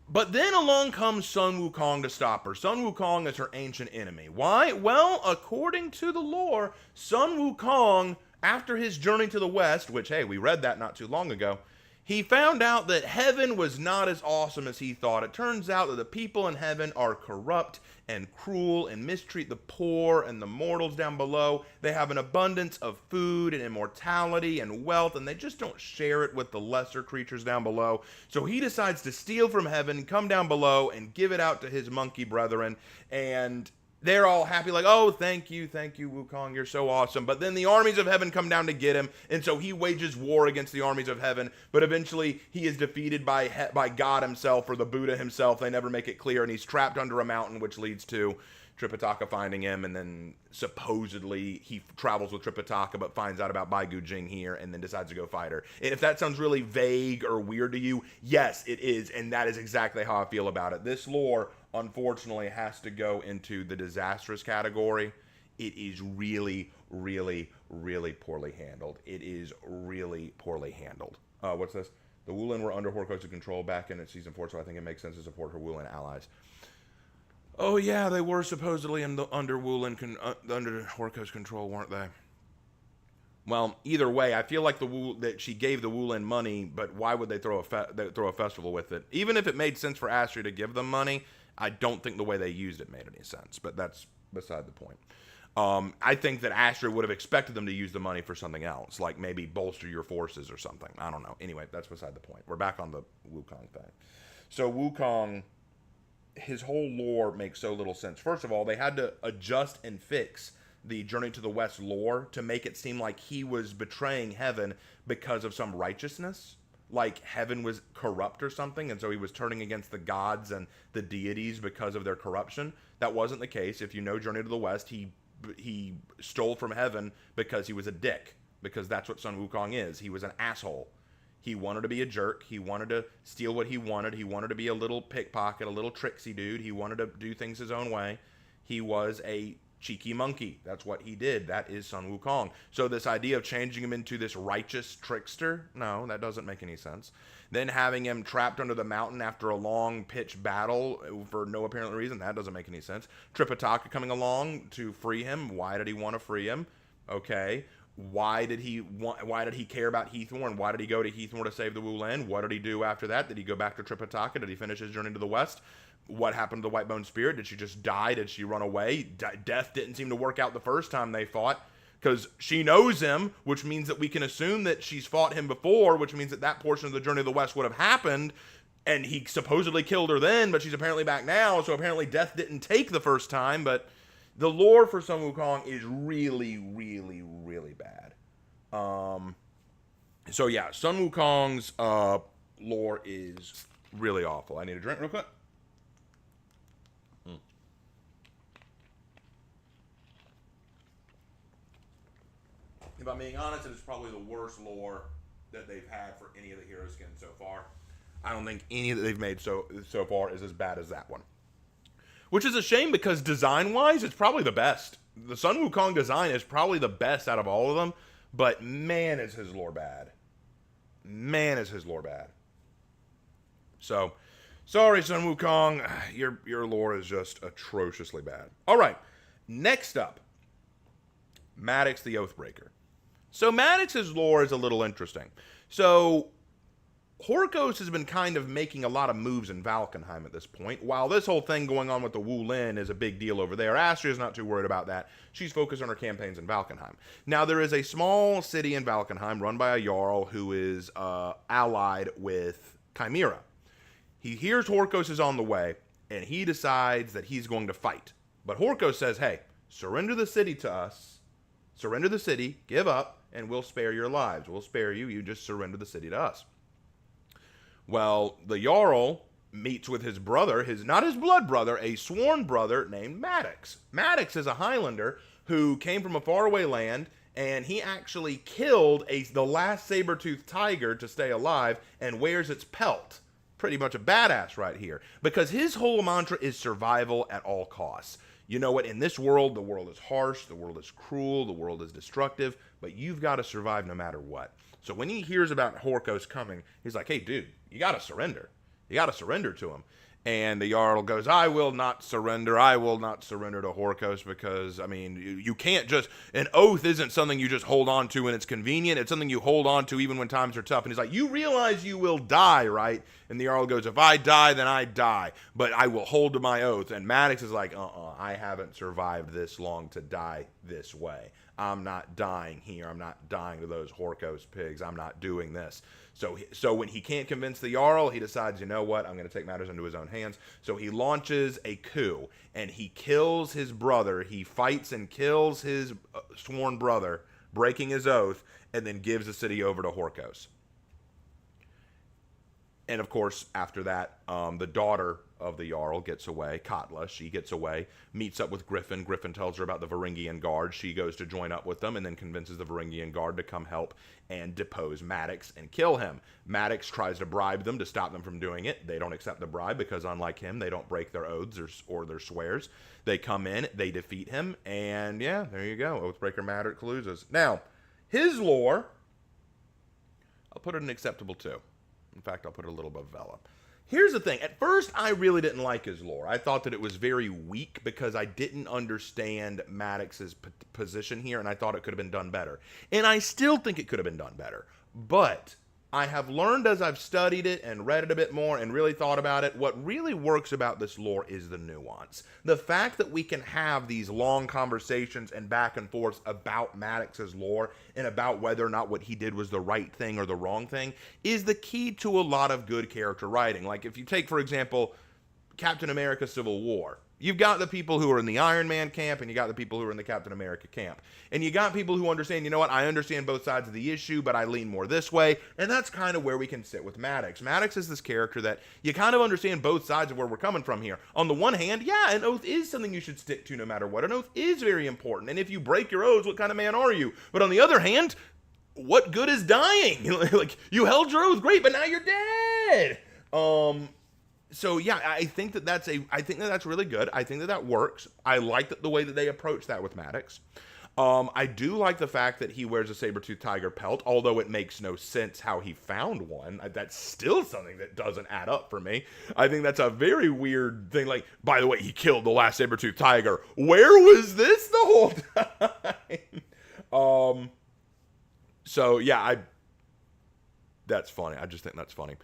But then along comes Sun Wukong to stop her. Sun Wukong is her ancient enemy. Why? Well, according to the lore, Sun Wukong, after his journey to the west, which, hey, we read that not too long ago, he found out that heaven was not as awesome as he thought. It turns out that the people in heaven are corrupt and cruel and mistreat the poor and the mortals down below. They have an abundance of food and immortality and wealth, and they just don't share it with the lesser creatures down below. So he decides to steal from heaven, come down below, and give it out to his monkey brethren, and they're all happy, like, oh, thank you, Wukong, you're so awesome. But then the armies of heaven come down to get him, and so he wages war against the armies of heaven, but eventually he is defeated by God himself or the Buddha himself. They never make it clear, and he's trapped under a mountain, which leads to Tripitaka finding him, and then supposedly he travels with Tripitaka, but finds out about Bai Gujing here, and then decides to go fight her. And if that sounds really vague or weird to you, yes, it is, and that is exactly how I feel about it. This lore, unfortunately, has to go into the disastrous category. It is really, really, really poorly handled. It is really poorly handled. What's this? The Wulin were under Horiko's control back in Season 4, so I think it makes sense to support her Wulin allies. Oh yeah, they were supposedly under under Horiko's control, weren't they? Well, either way, I feel like that she gave the Wulin money, but why would they throw a festival with it? Even if it made sense for Astria to give them money, I don't think the way they used it made any sense. But that's beside the point. I think that Astria would have expected them to use the money for something else, like maybe bolster your forces or something. I don't know. Anyway, that's beside the point. We're back on the Wukong thing. So Wukong, his whole lore makes so little sense. First of all, they had to adjust and fix the Journey to the West lore to make it seem like he was betraying heaven because of some righteousness, like heaven was corrupt or something, and so he was turning against the gods and the deities because of their corruption. That wasn't the case. If you know Journey to the West, he stole from heaven because he was a dick, because that's what Sun Wukong is. He was an asshole. He wanted to be a jerk. He wanted to steal what he wanted. He wanted to be a little pickpocket, a little tricksy dude. He wanted to do things his own way. He was a cheeky monkey. That's what he did. That is Sun Wukong. So this idea of changing him into this righteous trickster, no, that doesn't make any sense. Then having him trapped under the mountain after a long pitched battle for no apparent reason, that doesn't make any sense. Tripitaka coming along to free him. Why did he want to free him? Okay. Why did he care about Heathmore, and why did he go to Heathmore to save the Wulin? What did he do after that? Did he go back to Tripitaka? Did he finish his journey to the west? What happened to the White Bone Spirit? Did she just die? Did she run away? Death didn't seem to work out the first time they fought, because she knows him, which means that we can assume that she's fought him before, which means that that portion of the Journey to the West would have happened, and he supposedly killed her then, but she's apparently back now, so apparently death didn't take the first time. But the lore for Sun Wukong is really, really, really bad. So yeah, Sun Wukong's lore is really awful. I need a drink real quick. If I'm being honest, it's probably the worst lore that they've had for any of the hero skins so far. I don't think any that they've made so far is as bad as that one. Which is a shame, because design-wise, it's probably the best. the Sun Wukong design is probably the best out of all of them, but man, is his lore bad. Man, is his lore bad. So, sorry, Sun Wukong, your lore is just atrociously bad. All right, next up, Maddox the Oathbreaker. So Maddox's lore is a little interesting. So Horkos has been kind of making a lot of moves in Valkenheim at this point. While this whole thing going on with the Wu Lin is a big deal over there, Astria's not too worried about that. She's focused on her campaigns in Valkenheim. Now, there is a small city in Valkenheim run by a Jarl who is allied with Chimera. He hears Horkos is on the way, and he decides that he's going to fight. But Horkos says, hey, surrender the city to us. Surrender the city, give up, and we'll spare your lives. We'll spare you. You just surrender the city to us. Well, the Jarl meets with his brother, not his blood brother, a sworn brother named Maddox. Maddox is a Highlander who came from a faraway land, and he actually killed the last saber-toothed tiger to stay alive and wears its pelt. Pretty much a badass right here. Because his whole mantra is survival at all costs. You know what? In this world, the world is harsh, the world is cruel, the world is destructive, but you've got to survive no matter what. So when he hears about Horkos coming, he's like, hey, dude, you got to surrender. You got to surrender to him. And the Jarl goes, I will not surrender. I will not surrender to Horkos because, I mean, you can't just, an oath isn't something you just hold on to when it's convenient. It's something you hold on to even when times are tough. And he's like, you realize you will die, right? And the Jarl goes, if I die, then I die. But I will hold to my oath. And Maddox is like, I haven't survived this long to die this way. I'm not dying here. I'm not dying to those Horkos pigs. I'm not doing this. So when he can't convince the Jarl, he decides, you know what, I'm going to take matters into his own hands. So he launches a coup, and he kills his brother. He fights and kills his sworn brother, breaking his oath, and then gives the city over to Horkos. And of course, after that, the daughter of the Jarl gets away, Katla, she gets away, meets up with Griffin. Griffin tells her about the Varangian Guard. She goes to join up with them and then convinces the Varangian Guard to come help and depose Maddox and kill him. Maddox tries to bribe them to stop them from doing it. They don't accept the bribe because, unlike him, they don't break their oaths or their swears. They come in, they defeat him, and yeah, there you go. Oathbreaker Maddox loses. Now, his lore, I'll put it in acceptable too. In fact, I'll put it a little above Vela. Here's the thing. At first, I really didn't like his lore. I thought that it was very weak because I didn't understand Maddox's position here, and I thought it could have been done better. And I still think it could have been done better. But I have learned as I've studied it and read it a bit more and really thought about it, what really works about this lore is the nuance. The fact that we can have these long conversations and back and forth about Maddox's lore and about whether or not what he did was the right thing or the wrong thing is the key to a lot of good character writing. Like if you take, for example, Captain America Civil War. You've got the people who are in the Iron Man camp, and you got the people who are in the Captain America camp. And you got people who understand, you know what, I understand both sides of the issue, but I lean more this way. And that's kind of where we can sit with Maddox. Maddox is this character that you kind of understand both sides of where we're coming from here. On the one hand, yeah, an oath is something you should stick to no matter what. An oath is very important. And if you break your oaths, what kind of man are you? But on the other hand, what good is dying? Like, you held your oath, great, but now you're dead. So yeah, I think that's really good. I think that works. I like the way that they approach that with Maddox. I do like the fact that he wears a saber-toothed tiger pelt, although it makes no sense how he found one. That's still something that doesn't add up for me. I think that's a very weird thing. Like, by the way, he killed the last saber-toothed tiger. Where was this the whole time? So yeah, that's funny. I just think that's funny.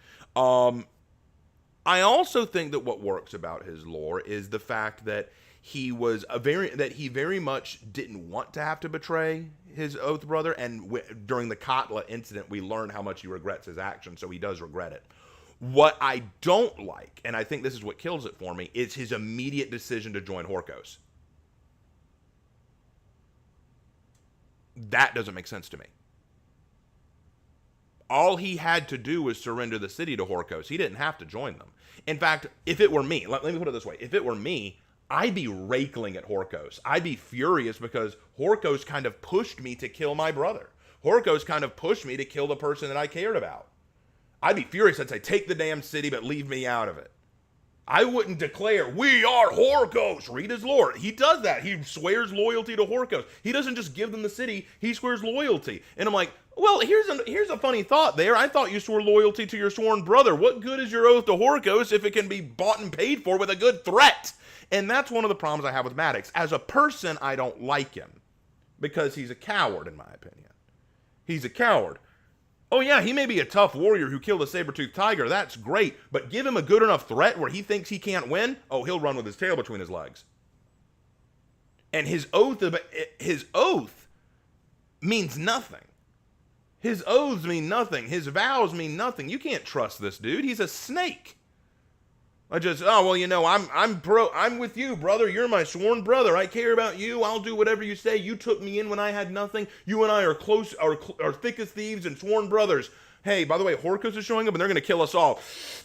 I also think that what works about his lore is the fact that he very much didn't want to have to betray his oath brother, and during the Katla incident, we learn how much he regrets his action, so he does regret it. What I don't like, and I think this is what kills it for me, is his immediate decision to join Horkos. That doesn't make sense to me. All he had to do was surrender the city to Horkos. He didn't have to join them. In fact, if it were me, let me put it this way. If it were me, I'd be raking at Horkos. I'd be furious because Horkos kind of pushed me to kill my brother. Horkos kind of pushed me to kill the person that I cared about. I'd be furious. I'd say, take the damn city, but leave me out of it. I wouldn't declare, we are Horkos. Read his lore. He does that. He swears loyalty to Horkos. He doesn't just give them the city, he swears loyalty. And I'm like, well, here's a funny thought there. I thought you swore loyalty to your sworn brother. What good is your oath to Horkos if it can be bought and paid for with a good threat? And that's one of the problems I have with Maddox. As a person, I don't like him because he's a coward, in my opinion. He's a coward. Oh yeah, he may be a tough warrior who killed a saber-toothed tiger. That's great. But give him a good enough threat where he thinks he can't win. Oh, he'll run with his tail between his legs. And his oath means nothing. His oaths mean nothing. His vows mean nothing. You can't trust this dude. He's a snake. I'm with you, brother. You're my sworn brother. I care about you. I'll do whatever you say. You took me in when I had nothing. You and I are close, are thick as thieves and sworn brothers. Hey, by the way, Horkos is showing up and they're going to kill us all.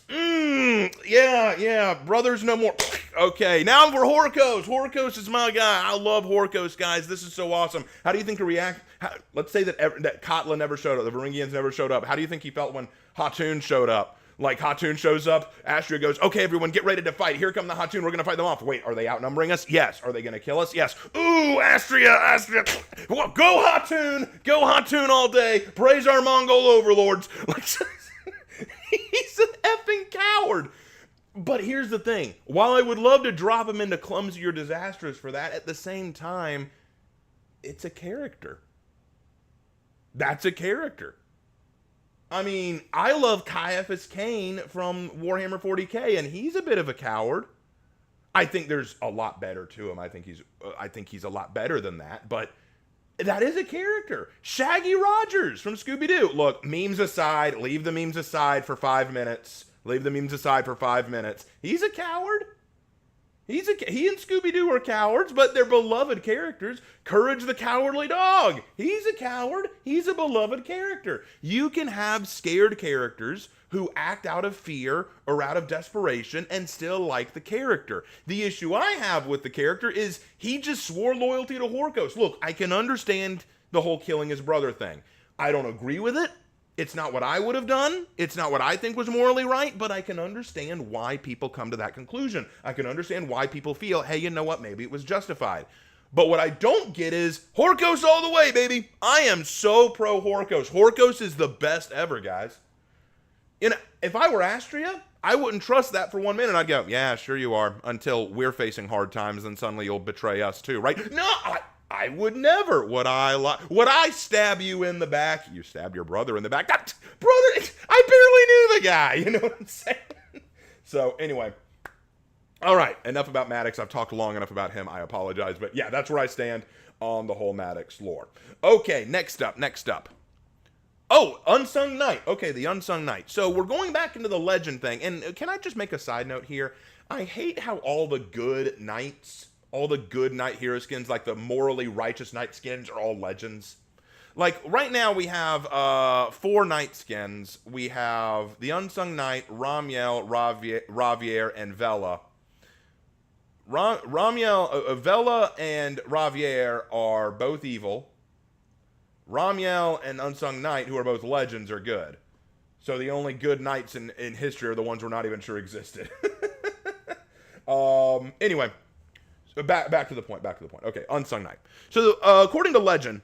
Yeah, brothers no more. Okay, now we're Horkos. Horkos is my guy. I love Horkos, guys. This is so awesome. How do you think he react? Let's say that Katla never showed up. The Varangians never showed up. How do you think he felt when Hatun showed up? Like, Hatun shows up, Astria goes, okay, everyone, get ready to fight. Here come the Hatun, we're going to fight them off. Wait, are they outnumbering us? Yes. Are they going to kill us? Yes. Ooh, Astria. Well, go Hatun all day. Praise our Mongol overlords. Like, he's an effing coward. But here's the thing. While I would love to drop him into clumsy or disastrous for that, at the same time, it's a character. That's a character. I mean, I love Caiaphas Cain from Warhammer 40K, and he's a bit of a coward. I think there's a lot better to him. I think he's a lot better than that, but that is a character. Shaggy Rogers from Scooby-Doo. Look, memes aside, leave the memes aside for 5 minutes. He's a coward. He and Scooby-Doo are cowards, but they're beloved characters. Courage the Cowardly Dog. He's a coward. He's a beloved character. You can have scared characters who act out of fear or out of desperation and still like the character. The issue I have with the character is he just swore loyalty to Horkos. Look, I can understand the whole killing his brother thing. I don't agree with it. It's not what I would have done. It's not what I think was morally right, but I can understand why people come to that conclusion. I can understand why people feel, hey, you know what, maybe it was justified. But what I don't get is Horkos all the way, baby. I am so pro Horkos. Horkos is the best ever, guys. If I were Astria, I wouldn't trust that for 1 minute. I'd go, yeah, sure you are, until we're facing hard times, and suddenly you'll betray us too, right? No, I would never. Would I stab you in the back? You stabbed your brother in the back. Brother, I barely knew the guy. You know what I'm saying? So anyway, all right. Enough about Maddox. I've talked long enough about him. I apologize. But yeah, that's where I stand on the whole Maddox lore. Okay, next up. Oh, Unsung Knight. Okay, the Unsung Knight. So we're going back into the legend thing. And can I just make a side note here? I hate how all the good knight hero skins, like the morally righteous knight skins, are all legends. Like, right now we have 4 knight skins. We have the Unsung Knight, Ramiel, Ravier, and Vela. Vela and Ravier are both evil. Ramiel and Unsung Knight, who are both legends, are good. So the only good knights in history are the ones we're not even sure existed. Anyway. Back to the point. Okay, Unsung Knight. So, according to legend,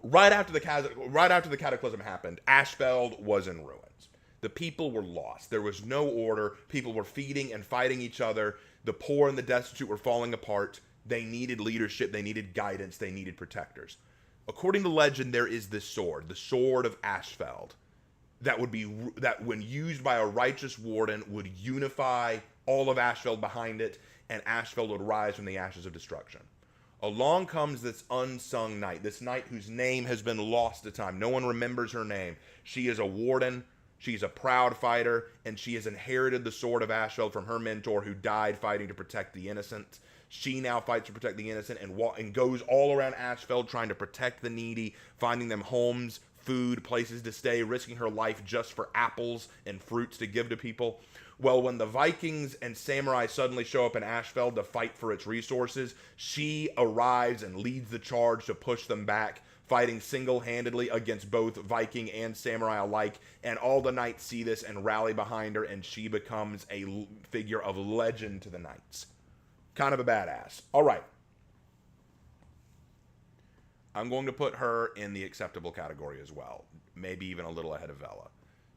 right after the cataclysm happened, Ashfeld was in ruins. The people were lost. There was no order. People were feeding and fighting each other. The poor and the destitute were falling apart. They needed leadership. They needed guidance. They needed protectors. According to legend, there is this sword, the Sword of Ashfeld, that when used by a righteous warden would unify all of Ashfeld behind it, and Ashfeld would rise from the ashes of destruction. Along comes this unsung knight, this knight whose name has been lost to time. No one remembers her name. She is a warden, she's a proud fighter, and she has inherited the sword of Ashfeld from her mentor who died fighting to protect the innocent. She now fights to protect the innocent and goes all around Ashfeld trying to protect the needy, finding them homes, food, places to stay, risking her life just for apples and fruits to give to people. Well, when the Vikings and samurai suddenly show up in Ashfeld to fight for its resources, she arrives and leads the charge to push them back, fighting single-handedly against both Viking and samurai alike, and all the knights see this and rally behind her, and she becomes a figure of legend to the knights. Kind of a badass. All right. I'm going to put her in the acceptable category as well. Maybe even a little ahead of Vela.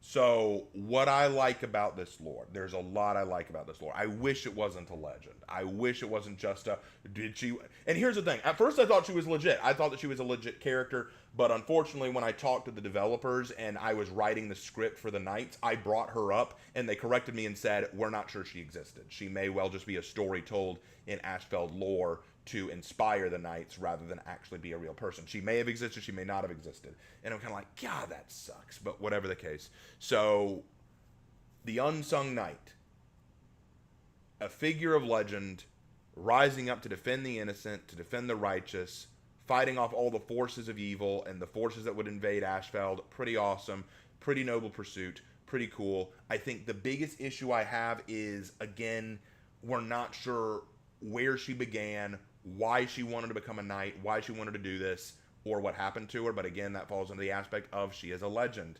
So, what I like about this lore, there's a lot I like about this lore. I wish it wasn't a legend. I wish it wasn't just a, did she, and here's the thing. At first I thought she was legit. I thought that she was a legit character, but unfortunately when I talked to the developers and I was writing the script for the Knights, I brought her up and they corrected me and said, we're not sure she existed. She may well just be a story told in Ashfeld lore to inspire the Knights rather than actually be a real person. She may have existed, she may not have existed. And I'm kind of like, God, that sucks. But whatever the case. So, the Unsung Knight, a figure of legend, rising up to defend the innocent, to defend the righteous, fighting off all the forces of evil and the forces that would invade Ashfeld. Pretty awesome, pretty noble pursuit, pretty cool. I think the biggest issue I have is, again, we're not sure where she began, why she wanted to become a knight, why she wanted to do this, or what happened to her. But again, that falls into the aspect of she is a legend.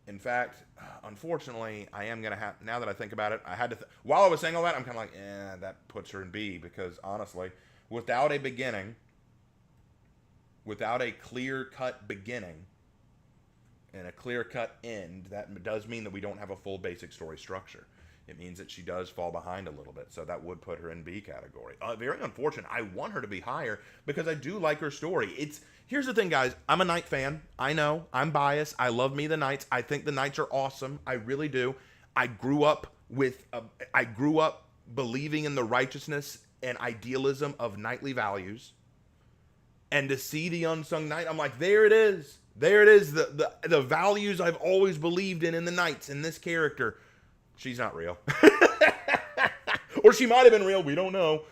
In fact, unfortunately, I am going to have, now that I think about it, I had to, while I was saying all that, I'm kind of like, that puts her in B, because honestly, without a beginning, without a clear-cut beginning, and a clear-cut end, that does mean that we don't have a full basic story structure. It means that she does fall behind a little bit, so that would put her in B category. Very unfortunate. I want her to be higher because I do like her story. Here's the thing, guys. I'm a Knight fan. I know. I'm biased. I love me the Knights. I think the Knights are awesome. I really do. I grew up believing in the righteousness and idealism of knightly values. And to see the Unsung Knight, I'm like, there it is. There it is. The values I've always believed in the Knights, in this character. She's not real. Or she might have been real. We don't know.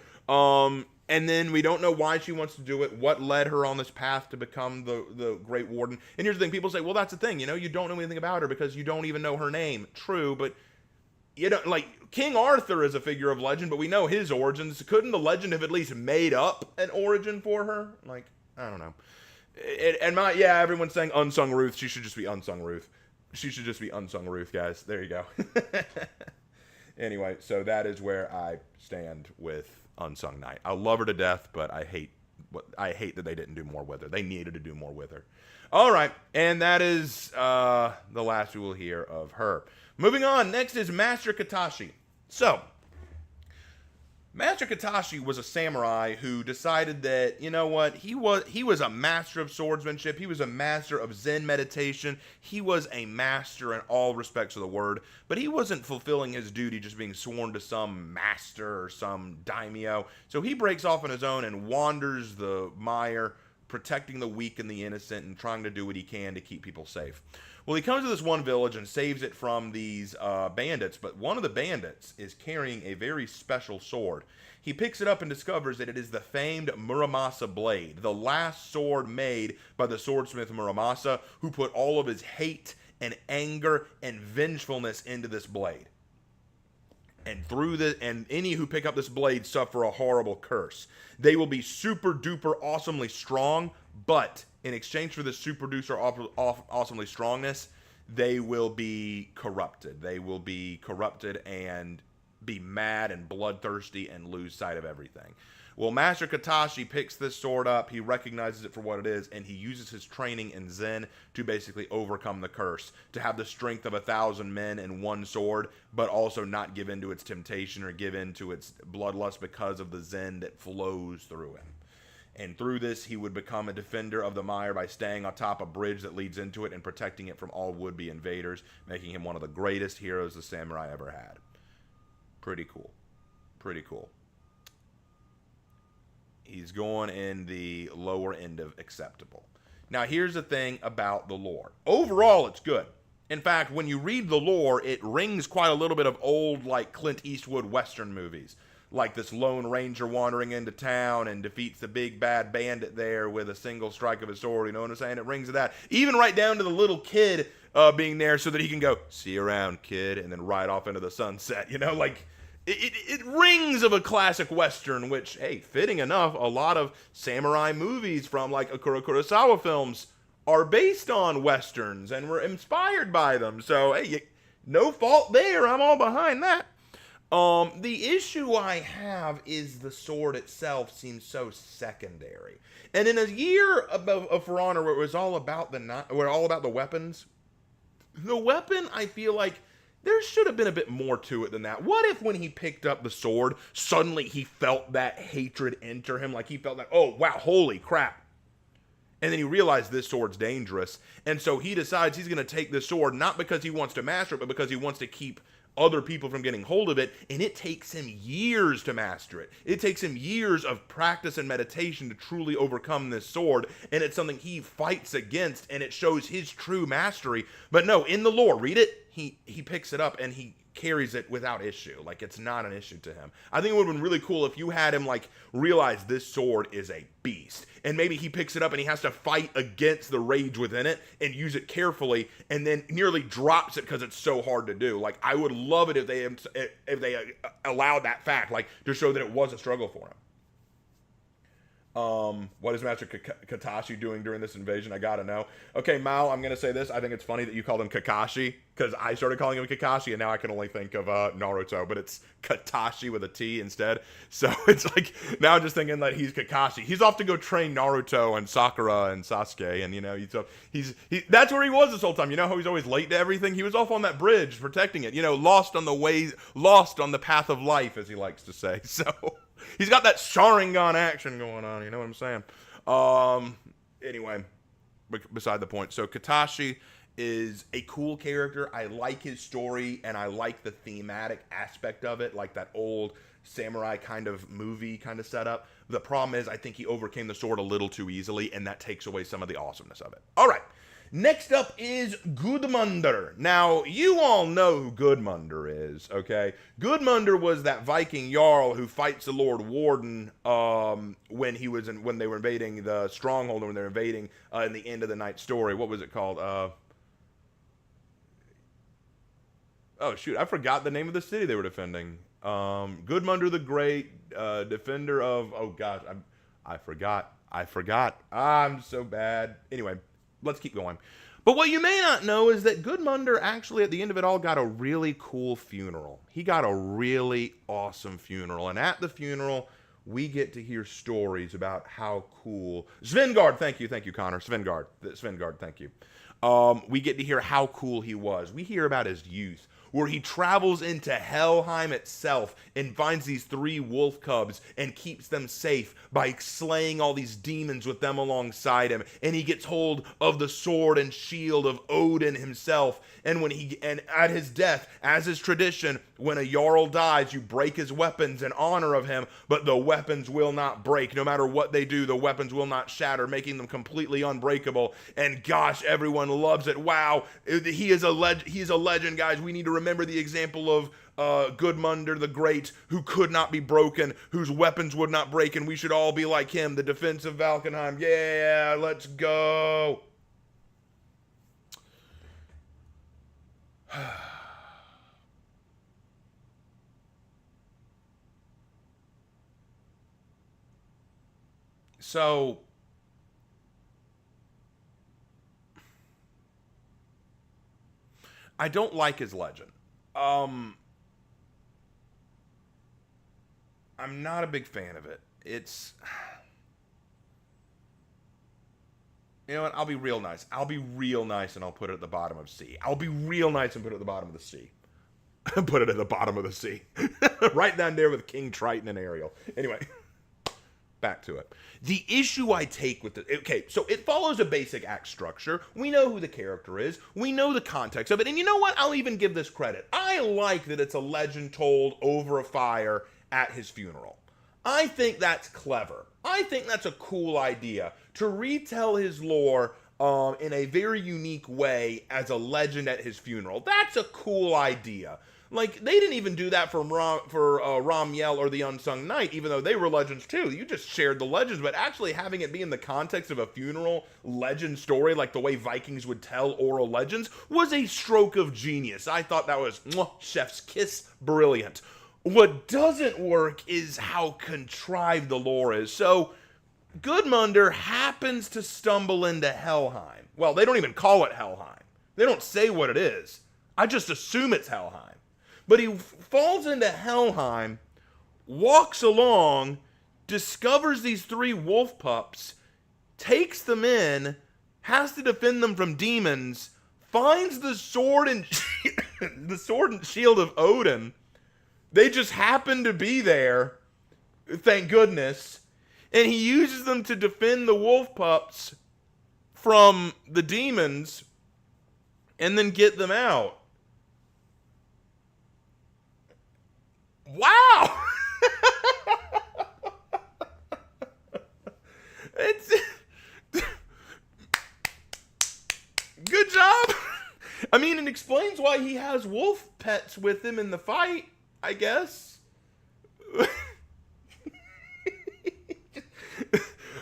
And then we don't know why she wants to do it. What led her on this path to become the Great Warden. And here's the thing. People say, well, that's the thing. You know, you don't know anything about her because you don't even know her name. True, but you don't, like, King Arthur is a figure of legend, but we know his origins. Couldn't the legend have at least made up an origin for her? Like, I don't know. Everyone's saying Unsung Ruth. She should just be Unsung Ruth. She should just be Unsung Ruth, guys. There you go. Anyway, so that is where I stand with Unsung Knight. I love her to death, but I hate that they didn't do more with her. They needed to do more with her. All right, and that is the last we will hear of her. Moving on, next is Master Katashi. So, Master Katashi was a samurai who decided that, you know what, he was a master of swordsmanship, he was a master of Zen meditation, he was a master in all respects of the word, but he wasn't fulfilling his duty just being sworn to some master or some daimyo. So he breaks off on his own and wanders the mire, protecting the weak and the innocent and trying to do what he can to keep people safe. Well, he comes to this one village and saves it from these bandits, but one of the bandits is carrying a very special sword. He picks it up and discovers that it is the famed Muramasa blade, the last sword made by the swordsmith Muramasa, who put all of his hate and anger and vengefulness into this blade. And any who pick up this blade suffer a horrible curse. They will be super duper awesomely strong, but in exchange for this super duper awesomely strongness, they will be corrupted. They will be corrupted and be mad and bloodthirsty and lose sight of everything. Well, Master Katashi picks this sword up, he recognizes it for what it is, and he uses his training in Zen to basically overcome the curse, to have the strength of 1,000 men in one sword, but also not give in to its temptation or give in to its bloodlust because of the Zen that flows through him. And through this, he would become a defender of the mire by staying atop a bridge that leads into it and protecting it from all would-be invaders, making him one of the greatest heroes the samurai ever had. Pretty cool. Pretty cool. He's going in the lower end of acceptable. Now, here's the thing about the lore. Overall, it's good. In fact, when you read the lore, it rings quite a little bit of old, like, Clint Eastwood Western movies. Like this Lone Ranger wandering into town and defeats the big bad bandit there with a single strike of his sword. You know what I'm saying? It rings to that. Even right down to the little kid being there so that he can go, see you around, kid, and then ride off into the sunset. You know, like, it rings of a classic Western, which, hey, fitting enough, a lot of samurai movies from like Akira Kurosawa films are based on Westerns and were inspired by them. So, hey, no fault there. I'm all behind that. The issue I have is the sword itself seems so secondary. And in a year of For Honor where it was all about the weapons, the weapon, I feel like there should have been a bit more to it than that. What if when he picked up the sword, suddenly he felt that hatred enter him? Like he felt like, oh, wow, holy crap. And then he realized this sword's dangerous. And so he decides he's going to take this sword, not because he wants to master it, but because he wants to keep other people from getting hold of it. And it takes him years to master it. It takes him years of practice and meditation to truly overcome this sword. And it's something he fights against, and it shows his true mastery. But no, in the lore, read it, he picks it up and he carries it without issue. Like, it's not an issue to him. I think it would have been really cool if you had him, like, realize this sword is a beast. And maybe he picks it up and he has to fight against the rage within it and use it carefully, and then nearly drops it because it's so hard to do. Like, I would love it if they allowed that fact, like, to show that it was a struggle for him. What is Master Katashi doing during this invasion? I gotta know. Okay, Mal, I'm gonna say this. I think it's funny that you called him Kakashi, because I started calling him Kakashi, and now I can only think of Naruto, but it's Katashi with a T instead. So it's like, now I'm just thinking that he's Kakashi. He's off to go train Naruto and Sakura and Sasuke, and, you know, that's where he was this whole time. You know how he's always late to everything? He was off on that bridge protecting it, you know, lost on the path of life, as he likes to say. So he's got that Sharingan action going on, you know what I'm saying? Anyway, beside the point. So Katashi is a cool character. I like his story, and I like the thematic aspect of it, like that old samurai kind of movie kind of setup. The problem is I think he overcame the sword a little too easily, and that takes away some of the awesomeness of it. All right. Next up is Gudmund. Now, you all know who Gudmund is, okay? Gudmund was that Viking Jarl who fights the Lord Warden when they were invading the stronghold, when they were invading in the end of the night story. What was it called? Oh, shoot. I forgot the name of the city they were defending. Gudmund the Great, defender of... Oh, gosh. I forgot. I'm so bad. Anyway, let's keep going. But what you may not know is that Gudmund actually, at the end of it all, got a really cool funeral. He got a really awesome funeral. And at the funeral, we get to hear stories about how cool... Svengard, thank you, Connor. Svengard, thank you. We get to hear how cool he was. We hear about his youth, where he travels into Helheim itself and finds these 3 wolf cubs and keeps them safe by slaying all these demons with them alongside him. And he gets hold of the sword and shield of Odin himself. And at his death, as is tradition, when a Jarl dies, you break his weapons in honor of him, but the weapons will not break. No matter what they do, the weapons will not shatter, making them completely unbreakable. And gosh, everyone loves it. Wow, he is a legend, guys. We need to remember the example of Gudmund the Great, who could not be broken, whose weapons would not break, and we should all be like him, the defense of Valkenheim. Yeah, let's go. So, I don't like his legend. I'm not a big fan of it. You know what? I'll be real nice. And I'll put it at the bottom of C. I'll be real nice and put it at the bottom of the C. Put it at the bottom of the C. Right down there with King Triton and Ariel. Anyway, back to it. The issue I take with it, okay, so it follows a basic act structure. We know who the character is. We know the context of it. And you know what? I'll even give this credit. I like that it's a legend told over a fire at his funeral. I think that's clever. I think that's a cool idea to retell his lore in a very unique way as a legend at his funeral. That's a cool idea. Like, they didn't even do that for Ramiel or the Unsung Knight, even though they were legends too. You just shared the legends, but actually having it be in the context of a funeral legend story, like the way Vikings would tell oral legends, was a stroke of genius. I thought that was chef's kiss brilliant. What doesn't work is how contrived the lore is. So, Gudmund happens to stumble into Helheim. Well, they don't even call it Helheim. They don't say what it is. I just assume it's Helheim. But he falls into Helheim, walks along, discovers these 3 wolf pups, takes them in, has to defend them from demons, finds the sword and the sword and shield of Odin. They just happen to be there, thank goodness. And he uses them to defend the wolf pups from the demons and then get them out. Wow! It's good job. I mean, it explains why he has wolf pets with him in the fight, I guess.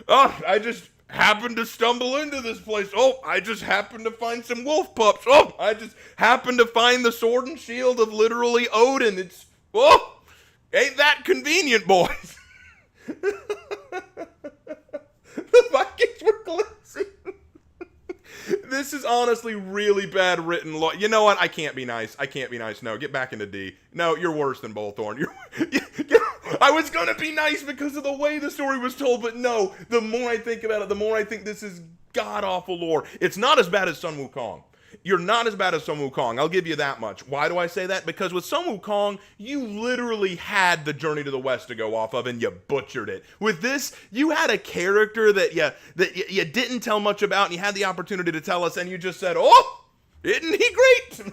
Oh, I just happened to stumble into this place. Oh, I just happened to find some wolf pups. Oh, I just happened to find the sword and shield of literally Odin. It's, oh, ain't that convenient, boys? The Vikings were glimpsing. This is honestly really bad written law. You know what? I can't be nice. I can't be nice. No, get back into D. No, you're worse than Bolthor. I was going to be nice because of the way the story was told, but no, the more I think about it, the more I think this is god-awful lore. It's not as bad as Sun Wukong. You're not as bad as Sun Wukong. I'll give you that much. Why do I say that? Because with Sun Wukong, you literally had the Journey to the West to go off of, and you butchered it. With this, you had a character that you didn't tell much about, and you had the opportunity to tell us, and you just said, oh, isn't he great?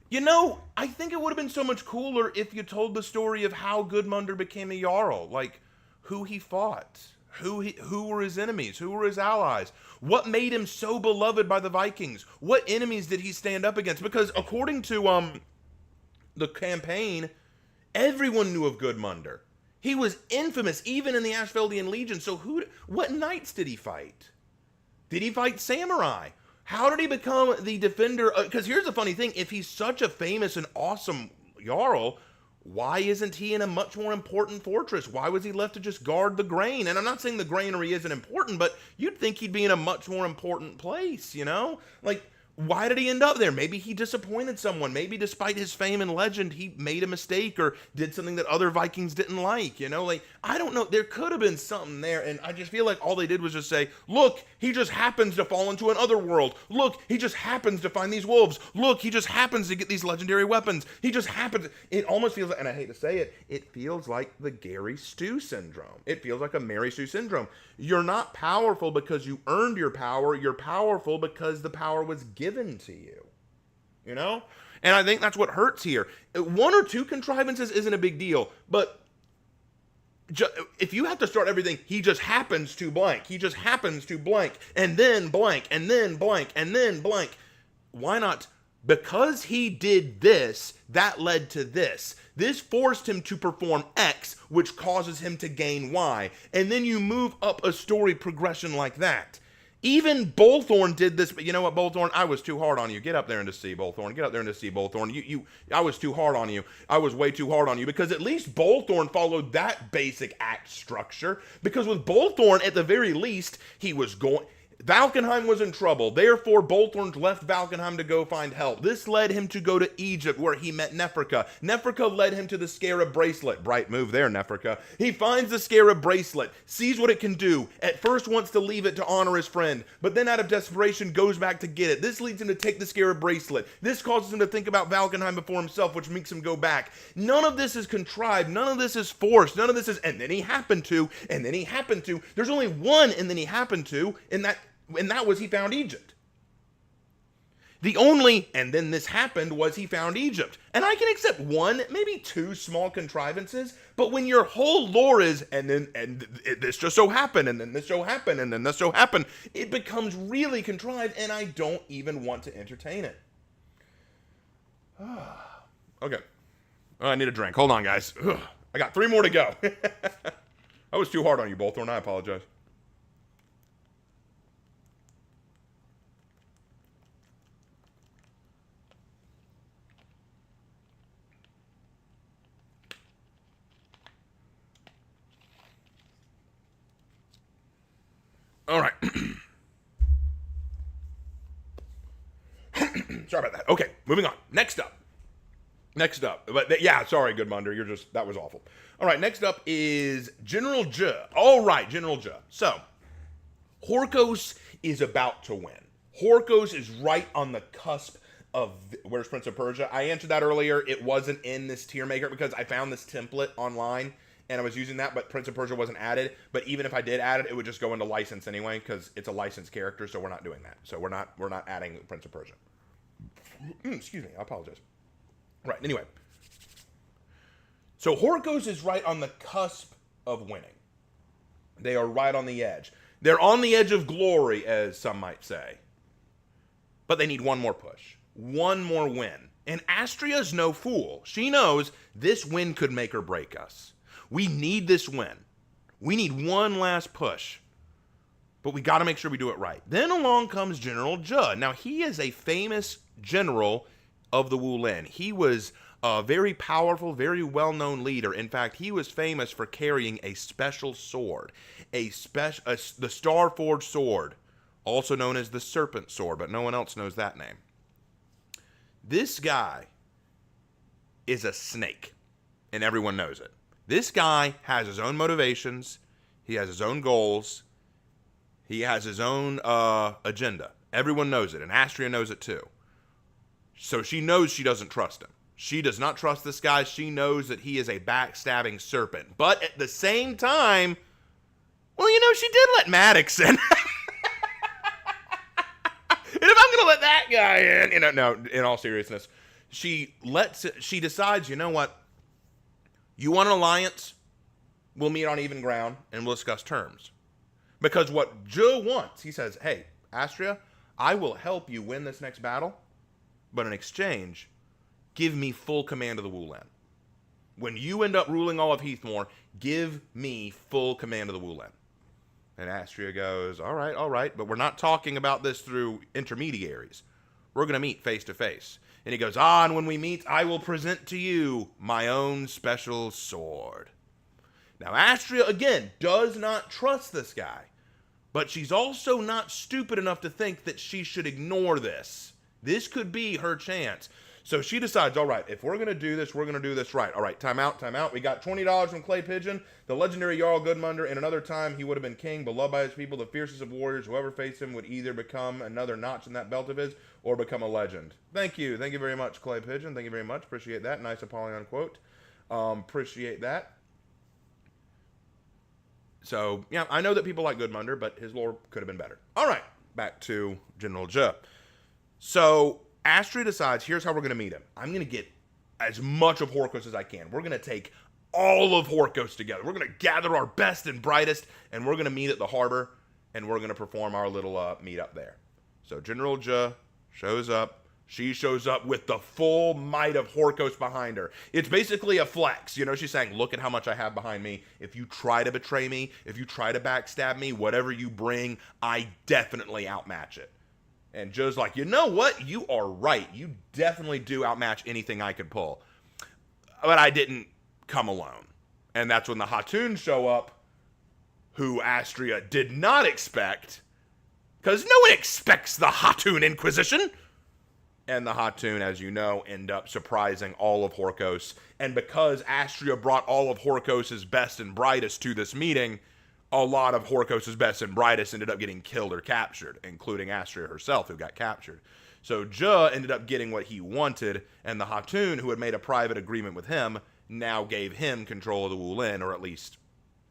You know, I think it would have been so much cooler if you told the story of how Gudmund became a Jarl, like who he fought. Who were his enemies? Who were his allies? What made him so beloved by the Vikings? What enemies did he stand up against? Because according to the campaign, everyone knew of Gudmund. He was infamous, even in the Ashveldian Legion. So what knights did he fight? Did he fight samurai? How did he become the defender? Because here's the funny thing. If he's such a famous and awesome Jarl, why isn't he in a much more important fortress? Why was he left to just guard the grain? And I'm not saying the granary isn't important, but you'd think he'd be in a much more important place, you know? Like, why did he end up there? Maybe he disappointed someone. Maybe despite his fame and legend, he made a mistake or did something that other Vikings didn't like, you know? Like, I don't know. There could have been something there, and I just feel like all they did was just say, look, he just happens to fall into another world. Look, he just happens to find these wolves. Look, he just happens to get these legendary weapons. He just happens. It almost feels like, and I hate to say it, it feels like the Gary Stu syndrome. It feels like a Mary Sue syndrome. You're not powerful because you earned your power. You're powerful because the power was given to you. You know? And I think that's what hurts here. 1 or 2 contrivances isn't a big deal, but if you have to start everything, he just happens to blank. He just happens to blank, and then blank, and then blank, and then blank. Why not? Because he did this, that led to this. This forced him to perform X, which causes him to gain Y. And then you move up a story progression like that. Even Bolthor did this, but you know what, Bolthor? I was too hard on you. Get up there and just see Bolthor. Get up there and just see Bolthor. I was too hard on you. I was way too hard on you, because at least Bolthor followed that basic act structure. Because with Bolthor, at the very least, he was going... Valkenheim was in trouble. Therefore, Bolthorn left Valkenheim to go find help. This led him to go to Egypt, where he met Nefrika. Nefrika led him to the Scarab Bracelet. Bright move there, Nefrika. He finds the Scarab Bracelet, sees what it can do. At first wants to leave it to honor his friend, but then out of desperation goes back to get it. This leads him to take the Scarab Bracelet. This causes him to think about Valkenheim before himself, which makes him go back. None of this is contrived. None of this is forced. None of this is, and then he happened to, and then he happened to. There's only one, and then he happened to, and that was he found Egypt. The only, and then this happened, was he found Egypt. And I can accept 1, maybe 2 small contrivances, but when your whole lore is, this just so happened, and then this so happened, and then this so happened, it becomes really contrived, and I don't even want to entertain it. Okay. Oh, I need a drink. Hold on, guys. I got 3 more to go. I was too hard on you, Bolthor, and I apologize. All right. Sorry about that. Okay, moving on. Next up. But yeah, sorry, Gudmund. That was awful. All right, next up is General Zhe. All right, General Zhe. So, Horkos is about to win. Horkos is right on the cusp of where's Prince of Persia. I answered that earlier. It wasn't in this tier maker because I found this template online and I was using that, but Prince of Persia wasn't added. But even if I did add it, it would just go into license anyway because it's a licensed character, so we're not doing that. So we're not adding Prince of Persia. Excuse me, I apologize. Right, anyway. So Horkos is right on the cusp of winning. They are right on the edge. They're on the edge of glory, as some might say. But they need one more push. One more win. And Astria's no fool. She knows this win could make or break us. We need this win. We need one last push. But we got to make sure we do it right. Then along comes General Zhe. Now, he is a famous general of the Wu Lin. He was a very powerful, very well-known leader. In fact, he was famous for carrying a special sword. The Starforged sword, also known as the Serpent Sword, but no one else knows that name. This guy is a snake, and everyone knows it. This guy has his own motivations. He has his own goals. He has his own agenda. Everyone knows it, and Astria knows it too. So she knows she doesn't trust him. She does not trust this guy. She knows that he is a backstabbing serpent. But at the same time, well, she did let Maddox in. And if I'm going to let that guy in, no, in all seriousness, she decides, you know what? You want an alliance? We'll meet on even ground and we'll discuss terms. Because what Zhe wants, he says, hey, Astria, I will help you win this next battle, but in exchange, give me full command of the Wu Lin. When you end up ruling all of Heathmore, give me full command of the Wu Lin. And Astria goes, all right, but we're not talking about this through intermediaries. We're going to meet face to face. And he goes, and when we meet, I will present to you my own special sword. Now, Astria, again, does not trust this guy. But she's also not stupid enough to think that she should ignore this. This could be her chance. So she decides, all right, if we're going to do this, we're going to do this right. All right, time out. We got $20 from Clay Pigeon, the legendary Jarl Gudmund. In another time, he would have been king, beloved by his people, the fiercest of warriors. Whoever faced him would either become another notch in that belt of his or become a legend. Thank you. Thank you very much, Clay Pigeon. Thank you very much. Appreciate that. Nice Apollyon quote. Appreciate that. So, yeah, I know that people like Gudmund, but his lore could have been better. All right, back to General Zhe. So, Astria decides, here's how we're going to meet him. I'm going to get as much of Horkos as I can. We're going to take all of Horkos together. We're going to gather our best and brightest, and we're going to meet at the harbor, and we're going to perform our little meet up there. So, General Zhe shows up. She shows up with the full might of Horkos behind her. It's basically a flex. She's saying, look at how much I have behind me. If you try to betray me, if you try to backstab me, whatever you bring, I definitely outmatch it. And Joe's like, you know what? You are right. You definitely do outmatch anything I could pull. But I didn't come alone. And that's when the Hatoons show up, who Astria did not expect. Because no one expects the Hatoon Inquisition. And the Hatoon, as you know, end up surprising all of Horkos. And because Astria brought all of Horkos' best and brightest to this meeting, a lot of Horkos' best and brightest ended up getting killed or captured, including Astria herself, who got captured. So Zhe ended up getting what he wanted, and the Hatoon, who had made a private agreement with him, now gave him control of the Wu Lin, or at least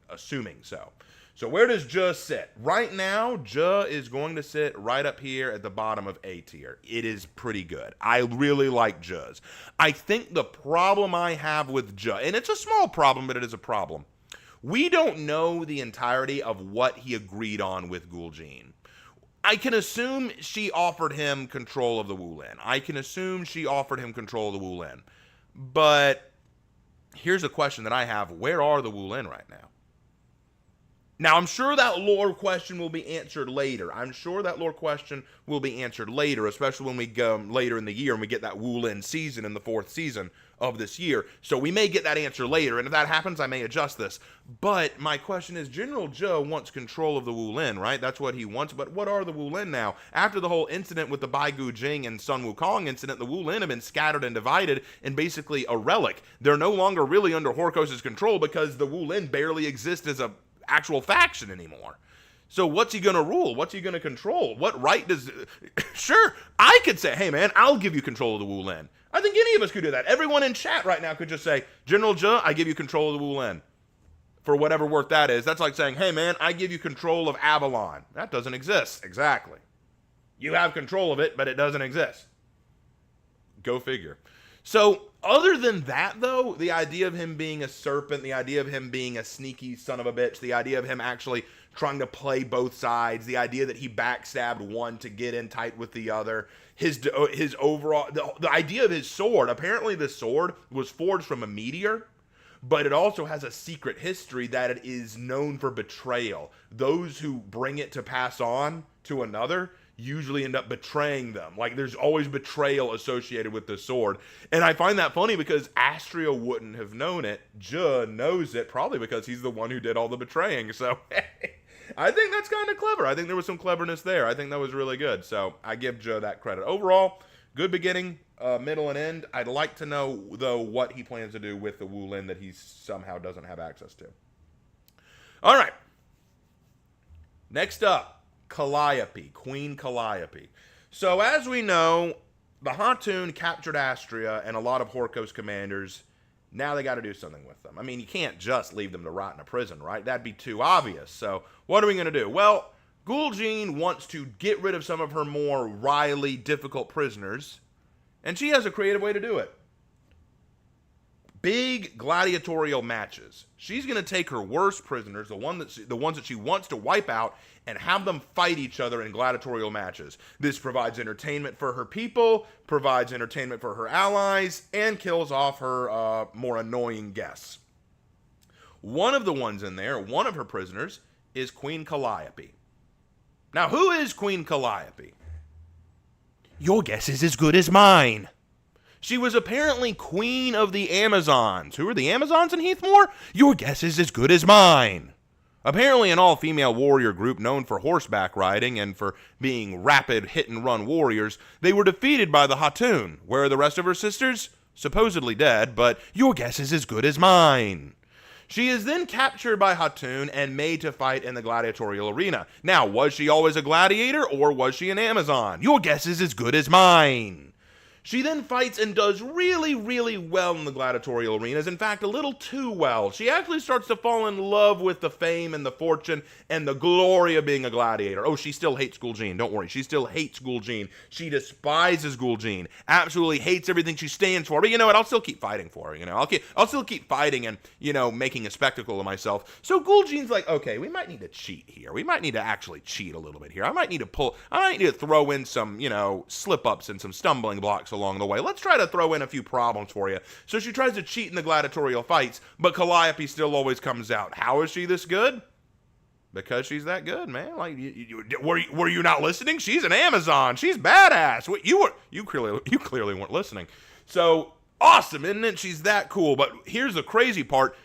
assuming so. So where does Zhe sit? Right now, Zhe is going to sit right up here at the bottom of A tier. It is pretty good. I really like Zhe's. I think the problem I have with Zhe, and it's a small problem, but it is a problem. We don't know the entirety of what he agreed on with Gul'jin. I can assume she offered him control of the Wu Lin. I can assume she offered him control of the Wu Lin. But here's a question that I have. Where are the Wu Lin right now? Now, I'm sure that lore question will be answered later. I'm sure that lore question will be answered later, especially when we go later in the year and we get that Wulin season in the 4th season of this year. So we may get that answer later, and if that happens, I may adjust this. But my question is, General Zhou wants control of the Wulin, right? That's what he wants, but what are the Wulin now? After the whole incident with the Baigu Jing and Sun Wukong incident, the Wulin have been scattered and divided and basically a relic. They're no longer really under Horkos' control because the Wulin barely exist as a actual faction anymore. So what's he going to rule? What's he going to control? What right does... Sure, I could say, hey man, I'll give you control of the Wulin. I think any of us could do that. Everyone in chat right now could just say, General Zhe, I give you control of the Wulin. For whatever worth that is. That's like saying, hey man, I give you control of Avalon. That doesn't exist. Exactly. You have control of it, but it doesn't exist. Go figure. So, other than that, though, the idea of him being a serpent, the idea of him being a sneaky son of a bitch, the idea of him actually trying to play both sides, the idea that he backstabbed one to get in tight with the other, his overall, the idea of his sword, apparently the sword was forged from a meteor, but it also has a secret history that it is known for betrayal. Those who bring it to pass on to another usually end up betraying them. Like, there's always betrayal associated with the sword. And I find that funny because Astria wouldn't have known it. Zhe knows it, probably because he's the one who did all the betraying. So, I think that's kind of clever. I think there was some cleverness there. I think that was really good. So, I give Zhe that credit. Overall, good beginning, middle, and end. I'd like to know, though, what he plans to do with the Wulin that he somehow doesn't have access to. All right. Next up. Calliope, Queen Calliope. So as we know, the Hatun captured Astria and a lot of Horkos commanders. Now they got to do something with them. I mean, you can't just leave them to rot in a prison, right? That'd be too obvious. So what are we going to do? Well, Gul'jin wants to get rid of some of her more wily, difficult prisoners, and she has a creative way to do it. Big gladiatorial matches. She's going to take her worst prisoners, the ones that she wants to wipe out, and have them fight each other in gladiatorial matches. This provides entertainment for her people, provides entertainment for her allies, and kills off her more annoying guests. One of the ones in there, one of her prisoners, is Queen Calliope. Now, who is Queen Calliope? Your guess is as good as mine. She was apparently queen of the Amazons. Who are the Amazons in Heathmoor? Your guess is as good as mine. Apparently an all-female warrior group known for horseback riding and for being rapid hit-and-run warriors, they were defeated by the Hatun. Where are the rest of her sisters? Supposedly dead, but your guess is as good as mine. She is then captured by Hatun and made to fight in the gladiatorial arena. Now, was she always a gladiator or was she an Amazon? Your guess is as good as mine. She then fights and does really, really well in the gladiatorial arenas. In fact, a little too well. She actually starts to fall in love with the fame and the fortune and the glory of being a gladiator. Oh, she still hates Gul'jin. Don't worry. She still hates Gul'jin. She despises Gul'jin. Absolutely hates everything she stands for. But you know what? I'll still keep fighting for her. You know, I'll still keep fighting and, you know, making a spectacle of myself. So Gul'jin's like, okay, we might need to cheat here. We might need to actually cheat a little bit here. I might need to throw in some, you know, slip-ups and some stumbling blocks along the way. Let's try to throw in a few problems for you. So she tries to cheat in the gladiatorial fights, but Calliope still always comes out. How is she this good? Because she's that good, man. Like, were you not listening? She's an Amazon. She's badass. You clearly weren't listening. So awesome, isn't it? She's that cool. But here's the crazy part.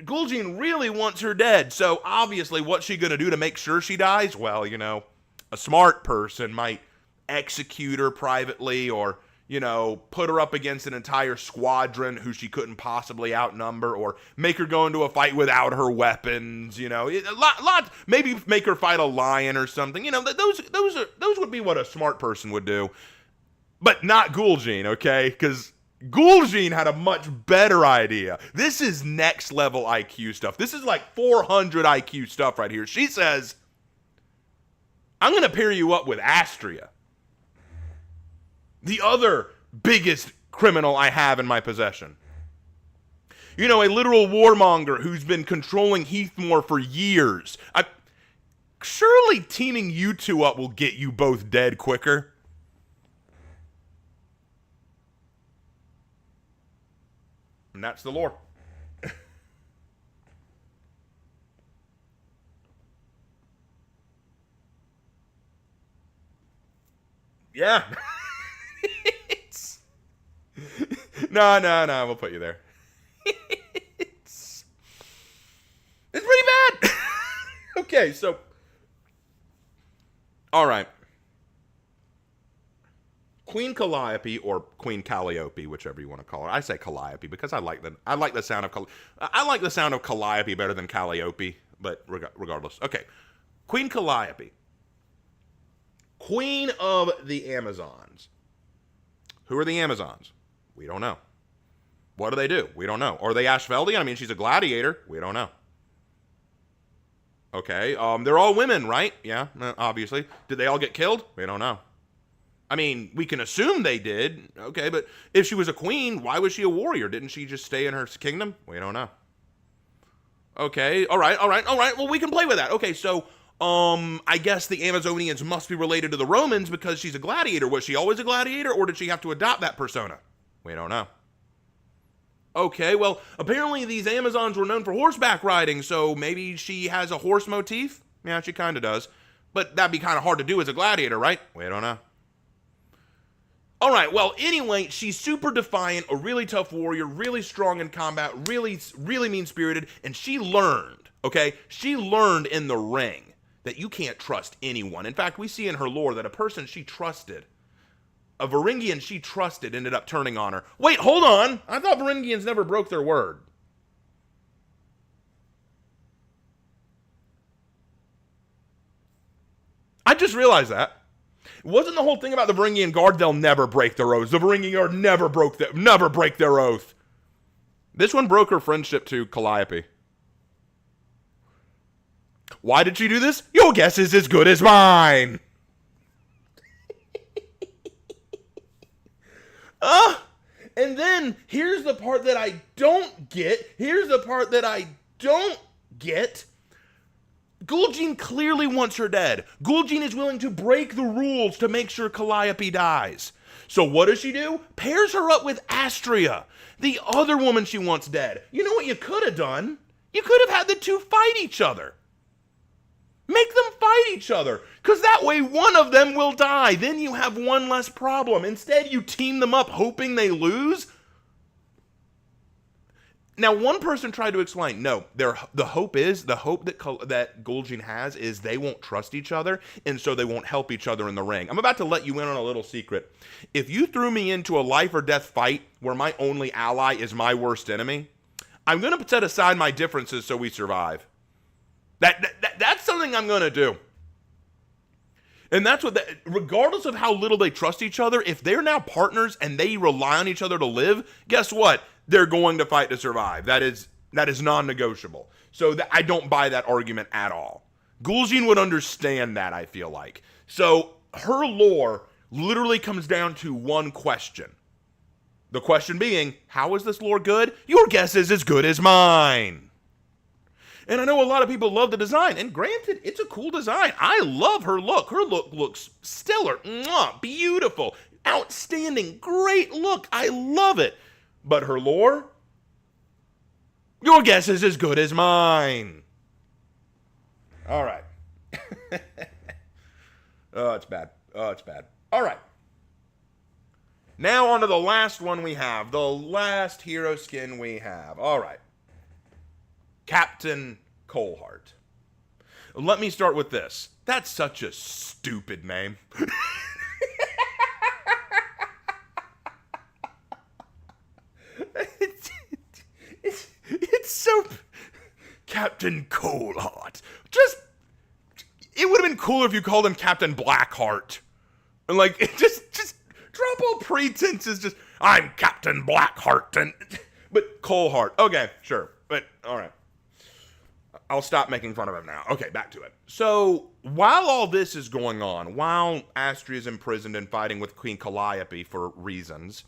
Gul'jin really wants her dead. So obviously, what's she gonna do to make sure she dies? Well, you know, a smart person might execute her privately, or, you know, put her up against an entire squadron who she couldn't possibly outnumber, or make her go into a fight without her weapons, you know, maybe make her fight a lion or something. You know, those would be what a smart person would do, but not Gul'jin, okay? Because Gul'jin had a much better idea. This is next level IQ stuff. This is like 400 IQ stuff right here. She says, I'm going to pair you up with Astria, the other biggest criminal I have in my possession. You know, a literal warmonger who's been controlling Heathmoor for years. Surely teaming you two up will get you both dead quicker. And that's the lore. Yeah. No, we'll put you there. It's pretty bad. Okay, so. All right. Queen Calliope or Queen Calliope, whichever you want to call her. I say Calliope because I like the sound of Calliope better than Calliope, but regardless. Okay. Queen Calliope. Queen of the Amazons. Who are the Amazons? We don't know. What do? We don't know. Are they Ashveldian? I mean, she's a gladiator. We don't know. Okay. They're all women, right? Yeah, obviously. Did they all get killed? We don't know. I mean, we can assume they did. Okay, but if she was a queen, why was she a warrior? Didn't she just stay in her kingdom? We don't know. Okay, all right. Well, we can play with that. Okay, so, I guess the Amazonians must be related to the Romans because she's a gladiator. Was she always a gladiator, or did she have to adopt that persona? We don't know. Okay, well, apparently these Amazons were known for horseback riding, so maybe she has a horse motif? Yeah, she kind of does. But that'd be kind of hard to do as a gladiator, right? We don't know. All right, well, anyway, she's super defiant, a really tough warrior, really strong in combat, really mean-spirited, and she learned, okay? She learned in the ring that you can't trust anyone. In fact, we see in her lore that a person she trusted, a Varangian she trusted, ended up turning on her. Wait, hold on. I thought Varangians never broke their word. I just realized that. Wasn't the whole thing about the Varangian Guard, they'll never break their oaths. The Varangian Guard never break their oath. This one broke her friendship to Calliope. Why did she do this? Your guess is as good as mine. And then, here's the part that I don't get. Gudmund clearly wants her dead. Gudmund is willing to break the rules to make sure Calliope dies. So what does she do? Pairs her up with Astria, the other woman she wants dead. You know what you could have done? You could have had the two fight each other. Make them fight each other, because that way one of them will die. Then you have one less problem. Instead, you team them up hoping they lose. Now, one person tried to explain, no, the hope that Gudmund has is they won't trust each other, and so they won't help each other in the ring. I'm about to let you in on a little secret. If you threw me into a life or death fight where my only ally is my worst enemy, I'm going to set aside my differences so we survive. That's something I'm going to do. And that's regardless of how little they trust each other, if they're now partners and they rely on each other to live, guess what? They're going to fight to survive. That is non-negotiable. So I don't buy that argument at all. Gudmund would understand that, I feel like. So her lore literally comes down to one question. The question being, how is this lore good? Your guess is as good as mine. And I know a lot of people love the design, and granted, it's a cool design. I love her look. Her look looks stellar, beautiful, outstanding, great look. I love it. But her lore? Your guess is as good as mine. All right. Oh, it's bad. All right. Now on to the last one we have. The last hero skin we have. All right. Captain Kohart. Let me start with this. That's such a stupid name. It's so... Captain Kohart. It would have been cooler if you called him Captain Blackheart. Like, just drop all pretenses. I'm Captain Blackheart. But Kohart. Okay, sure. But, all right. I'll stop making fun of him now. Okay, back to it. So, while all this is going on, while Astria is imprisoned and fighting with Queen Calliope for reasons,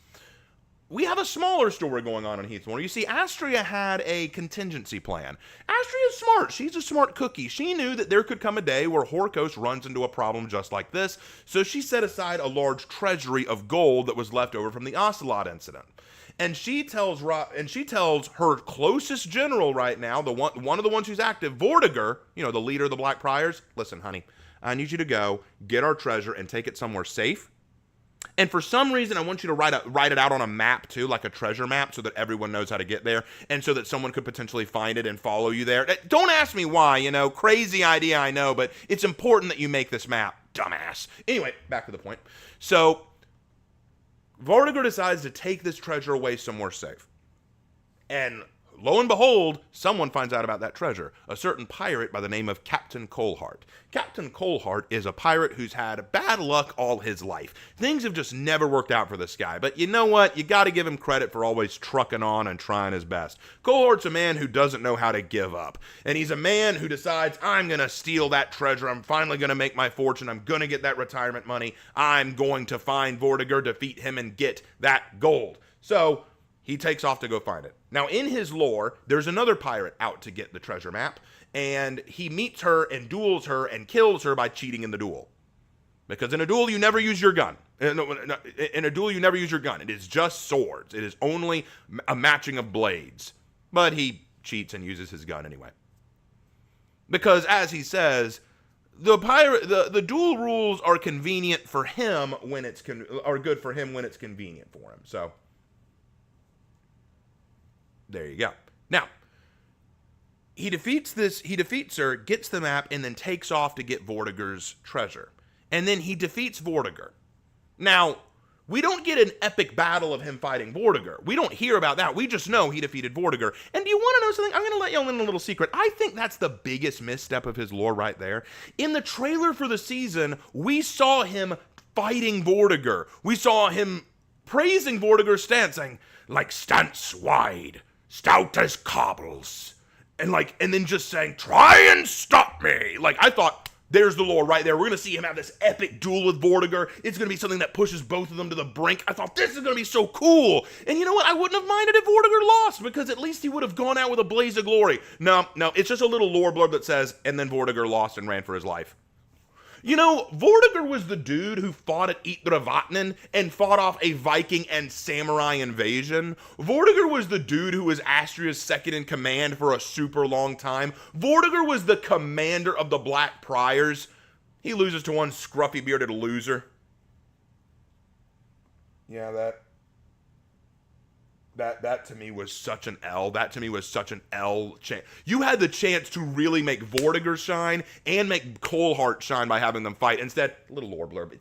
we have a smaller story going on in Heathmore. You see, Astria had a contingency plan. Astria's smart. She's a smart cookie. She knew that there could come a day where Horkos runs into a problem just like this, so she set aside a large treasury of gold that was left over from the Ocelot incident. And she tells her closest general right now, one of the ones who's active, Vortigern, the leader of the Black Priors, listen, honey, I need you to go, get our treasure, and take it somewhere safe, And for some reason, I want you to write it out on a map too, like a treasure map, so that everyone knows how to get there, and so that someone could potentially find it and follow you there. Don't ask me why, crazy idea, I know, but it's important that you make this map, dumbass. Anyway, back to the point. So, Vortigern decides to take this treasure away somewhere safe. And lo and behold, someone finds out about that treasure. A certain pirate by the name of Captain Kohart. Captain Kohart is a pirate who's had bad luck all his life. Things have just never worked out for this guy. But you know what? You got to give him credit for always trucking on and trying his best. Kohart's a man who doesn't know how to give up. And he's a man who decides, I'm going to steal that treasure. I'm finally going to make my fortune. I'm going to get that retirement money. I'm going to find Vortigern, defeat him, and get that gold. So he takes off to go find it. Now, in his lore, there's another pirate out to get the treasure map, and he meets her and duels her and kills her by cheating in the duel. Because in a duel, you never use your gun. In a duel, you never use your gun. It is just swords. It is only a matching of blades. But he cheats and uses his gun anyway. Because, as he says, the duel rules are convenient for him when it's are good for him when it's convenient for him. So there you go. Now, he defeats her, gets the map, and then takes off to get Vortigern's treasure. And then he defeats Vortigern. Now, we don't get an epic battle of him fighting Vortigern. We don't hear about that. We just know he defeated Vortigern. And do you want to know something? I'm going to let you in a little secret. I think that's the biggest misstep of his lore right there. In the trailer for the season, we saw him fighting Vortigern. We saw him praising Vortigern's stance, saying, like, stance wide, stout as cobbles. And then just saying, try and stop me. Like, I thought, there's the lore right there. We're going to see him have this epic duel with Vortigern. It's going to be something that pushes both of them to the brink. I thought, this is going to be so cool. And you know what? I wouldn't have minded if Vortigern lost, because at least he would have gone out with a blaze of glory. No, it's just a little lore blurb that says, and then Vortigern lost and ran for his life. Vortigern was the dude who fought at Yttervatnen and fought off a Viking and samurai invasion. Vortigern was the dude who was Astria's second in command for a super long time. Vortigern was the commander of the Black Priors. He loses to one scruffy bearded loser. Yeah, that to me was such an L. That to me was such an L. You had the chance to really make Vortigern shine and make Kohart shine by having them fight. Instead, little lore blurb.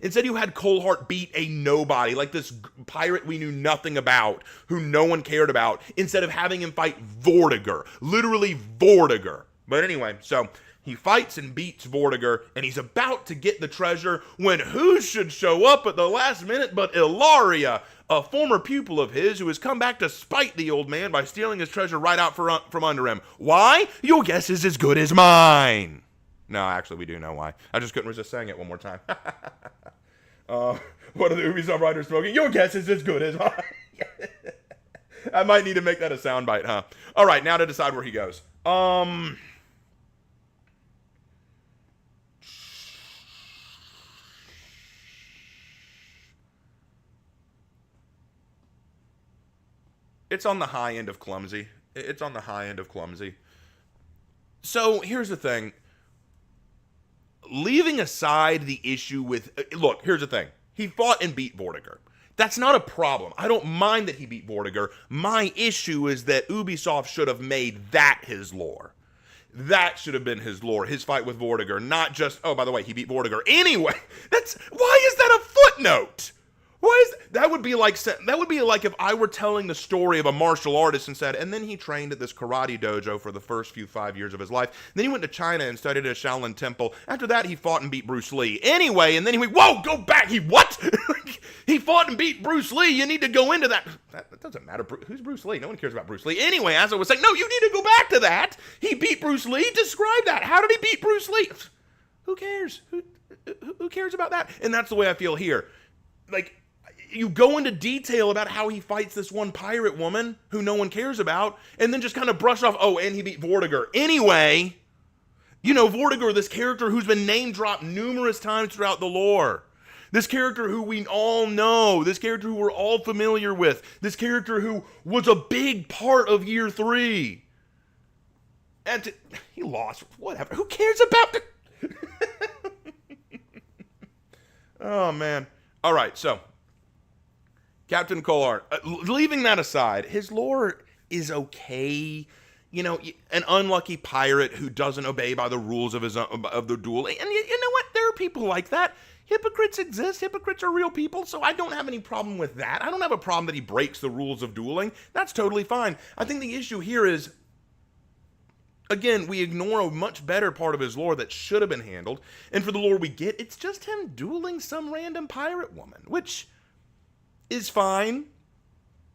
Instead, you had Kohart beat a nobody, like this pirate we knew nothing about, who no one cared about, instead of having him fight Vortigern. Literally Vortigern. But anyway, so he fights and beats Vortigern, and he's about to get the treasure when who should show up at the last minute but Ilaria, a former pupil of his who has come back to spite the old man by stealing his treasure right out from under him. Why? Your guess is as good as mine. No, actually, we do know why. I just couldn't resist saying it one more time. What are the Ubisoft writers smoking? Your guess is as good as mine. I might need to make that a soundbite, huh? All right, now to decide where he goes. It's on the high end of clumsy. So, here's the thing. Leaving aside the issue with... Look, here's the thing. He fought and beat Vortigern. That's not a problem. I don't mind that he beat Vortigern. My issue is that Ubisoft should have made that his lore. That should have been his lore, his fight with Vortigern, not just, oh, by the way, he beat Vortigern. Anyway, why is that a footnote? That would be like if I were telling the story of a martial artist and said, and then he trained at this karate dojo for the first 5 years of his life. Then he went to China and studied at a Shaolin temple. After that, he fought and beat Bruce Lee. Anyway, and then he went, whoa, go back. What? He fought and beat Bruce Lee. You need to go into that. That doesn't matter. Who's Bruce Lee? No one cares about Bruce Lee. Anyway, as I was saying, no, you need to go back to that. He beat Bruce Lee. Describe that. How did he beat Bruce Lee? Who cares? Who cares about that? And that's the way I feel here. Like, you go into detail about how he fights this one pirate woman who no one cares about, and then just kind of brush off, oh, and he beat Vortigern. Anyway, Vortigern, this character who's been name-dropped numerous times throughout the lore. This character who we all know. This character who we're all familiar with. This character who was a big part of Year 3. And he lost. Whatever. Who cares about the... Oh, man. All right, so Captain Kohart, leaving that aside, his lore is okay. You know, an unlucky pirate who doesn't obey by the rules of the duel. And you know what? There are people like that. Hypocrites exist. Hypocrites are real people, so I don't have any problem with that. I don't have a problem that he breaks the rules of dueling. That's totally fine. I think the issue here is, again, we ignore a much better part of his lore that should have been handled. And for the lore we get, it's just him dueling some random pirate woman, which is fine.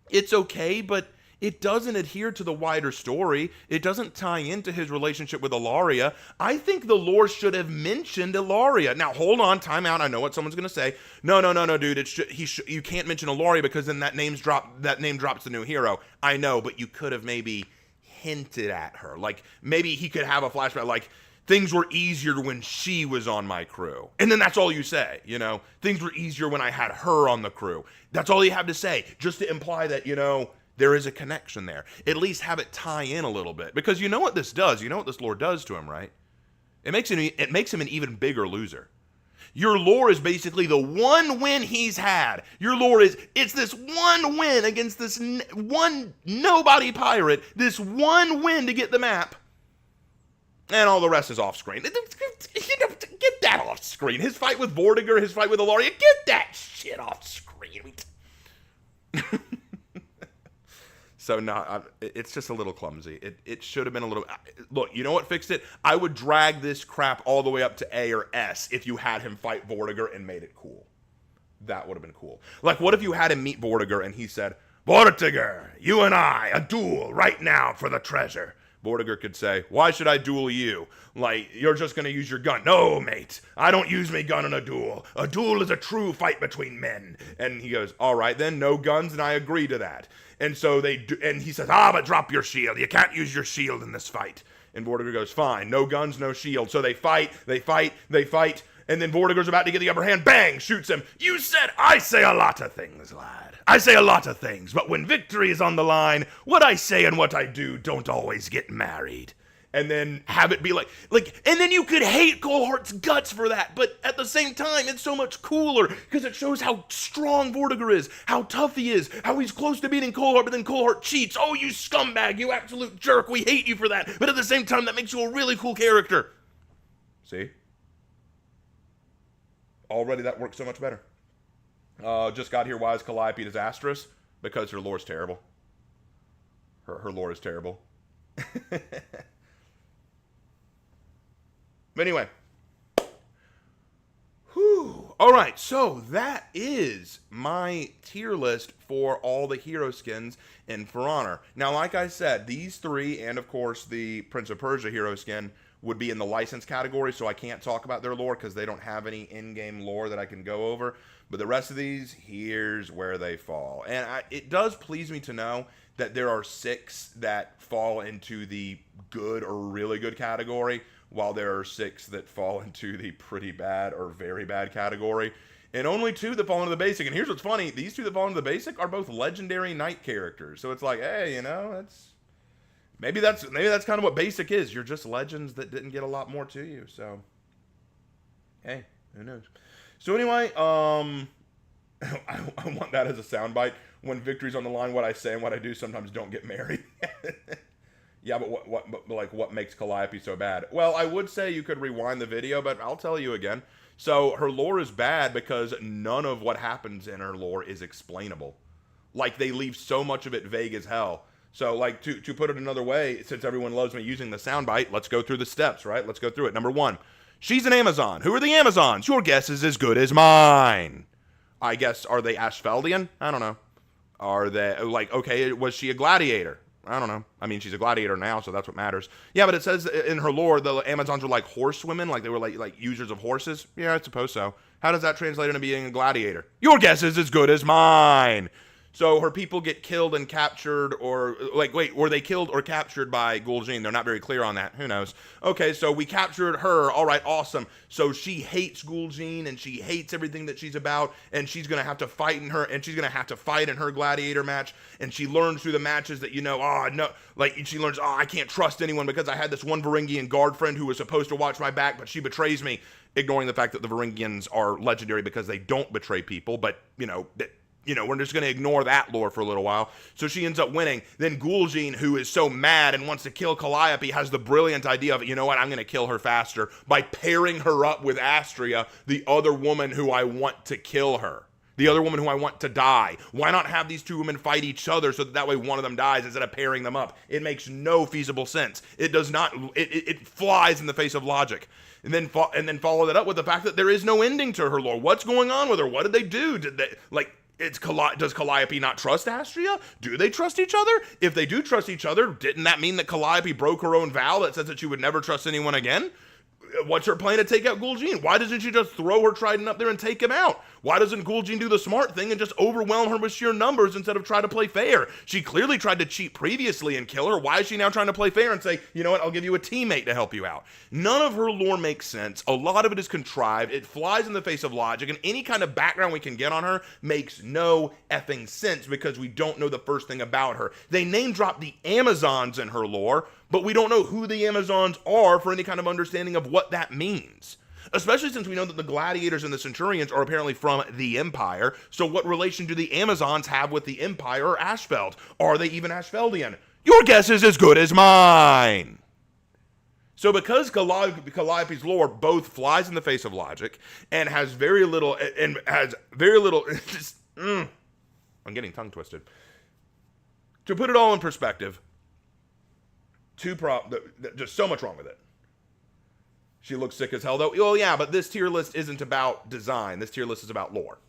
It's okay, but it doesn't adhere to the wider story. It doesn't tie into his relationship with Ilaria. I think the lore should have mentioned Ilaria. Now, hold on, time out. I know what someone's going to say. No, dude. You can't mention Ilaria because then that name drops the new hero. I know, but you could have maybe hinted at her. Like, maybe he could have a flashback, like, things were easier when she was on my crew. And then that's all you say, you know? Things were easier when I had her on the crew. That's all you have to say, just to imply that, you know, there is a connection there. At least have it tie in a little bit. Because you know what this does? You know what this lore does to him, right? It makes him an even bigger loser. Your lore is basically the one win he's had. Your lore is, it's this one win against this one nobody pirate, this one win to get the map, and all the rest is off screen. Get that off screen. His fight with Vortigern, his fight with Ilaria, get that shit off screen. So no, it's just a little clumsy. It should have been a little. Look, you know what fixed it? I would drag this crap all the way up to A or S if you had him fight Vortigern and made it cool. That would have been cool. Like, what if you had him meet Vortigern and he said, "Vortigern, you and I, a duel right now for the treasure." Vortigern could say, "Why should I duel you? Like, you're just going to use your gun." "No, mate, I don't use me gun in a duel. A duel is a true fight between men." And he goes, "All right then, no guns," and I agree to that. And so they do, and he says, "But drop your shield. You can't use your shield in this fight." And Vortigern goes, "Fine, no guns, no shield." So they fight, and then Vortigern's about to get the upper hand. Bang! Shoots him. "You said," "I say a lot of things, lad. I say a lot of things, but when victory is on the line, what I say and what I do don't always get married." And then have it be like, and then you could hate Cohart's guts for that, but at the same time, it's so much cooler, because it shows how strong Vortigern is, how tough he is, how he's close to beating Kohart, but then Kohart cheats. "Oh, you scumbag, you absolute jerk, we hate you for that." But at the same time, that makes you a really cool character. See? Already that works so much better. Just got here, why is Collapy disastrous? Because her lore's terrible. Her lore is terrible. But anyway. Whew. Alright, so that is my tier list for all the hero skins in For Honor. Now, like I said, these three, and of course the Prince of Persia hero skin, would be in the license category, so I can't talk about their lore because they don't have any in-game lore that I can go over. But the rest of these, here's where they fall. And it does please me to know that there are 6 that fall into the good or really good category, while there are 6 that fall into the pretty bad or very bad category. And only 2 that fall into the basic. And here's what's funny, these 2 that fall into the basic are both legendary knight characters. So it's like, hey, you know, that's... Maybe that's kind of what basic is. You're just legends that didn't get a lot more to you. So, hey, who knows? So anyway, I want that as a soundbite. When victory's on the line, what I say and what I do sometimes don't get married. Yeah, but what makes Collapy so bad? Well, I would say you could rewind the video, but I'll tell you again. So her lore is bad because none of what happens in her lore is explainable. Like, they leave so much of it vague as hell. So, like, to put it another way, since everyone loves me using the soundbite, let's go through the steps, right? Let's go through it. Number 1, she's an Amazon. Who are the Amazons? Your guess is as good as mine. I guess, are they Ashfeldian? I don't know. Are they, like, okay, was she a gladiator? I don't know. I mean, she's a gladiator now, so that's what matters. Yeah, but it says in her lore, the Amazons were like horsewomen, like they were like users of horses. Yeah, I suppose so. How does that translate into being a gladiator? Your guess is as good as mine. So her people get killed and captured, or like, wait, were they killed or captured by Gul'jin? They're not very clear on that. Who knows? Okay, so we captured her. All right, awesome. So she hates Gul'jin and she hates everything that she's about, and she's gonna have to fight in her, and she's gonna have to fight in her gladiator match. And she learns through the matches that, you know, no, like she learns, I can't trust anyone because I had this one Varangian guard friend who was supposed to watch my back, but she betrays me. Ignoring the fact that the Varangians are legendary because they don't betray people, but we're just going to ignore that lore for a little while. So she ends up winning. Then Gul'jin, who is so mad and wants to kill Calliope, has the brilliant idea of, you know what, I'm going to kill her faster by pairing her up with Astria, the other woman who I want to kill her. The other woman who I want to die. Why not have these two women fight each other so that way one of them dies instead of pairing them up? It makes no feasible sense. It does not, it flies in the face of logic. And then follow that up with the fact that there is no ending to her lore. What's going on with her? What did they do? Does Calliope not trust Astria? Do they trust each other? If they do trust each other, didn't that mean that Calliope broke her own vow that says that she would never trust anyone again? What's her plan to take out Gul'jin? Why doesn't she just throw her trident up there and take him out? Why doesn't Gul'jin do the smart thing and just overwhelm her with sheer numbers instead of try to play fair? She clearly tried to cheat previously and kill her. Why is she now trying to play fair and say, you know what, I'll give you a teammate to help you out? None of her lore makes sense. A lot of it is contrived. It flies in the face of logic, and any kind of background we can get on her makes no effing sense because we don't know the first thing about her. They name drop the Amazons in her lore, but we don't know who the Amazons are for any kind of understanding of what that means. Especially since we know that the gladiators and the centurions are apparently from the Empire. So what relation do the Amazons have with the Empire or Ashfeld? Are they even Ashfeldian? Your guess is as good as mine. So because Calliope's lore both flies in the face of logic and has very little, I'm getting tongue twisted. To put it all in perspective, just so much wrong with it. She looks sick as hell, though. Oh, yeah, but this tier list isn't about design. This tier list is about lore.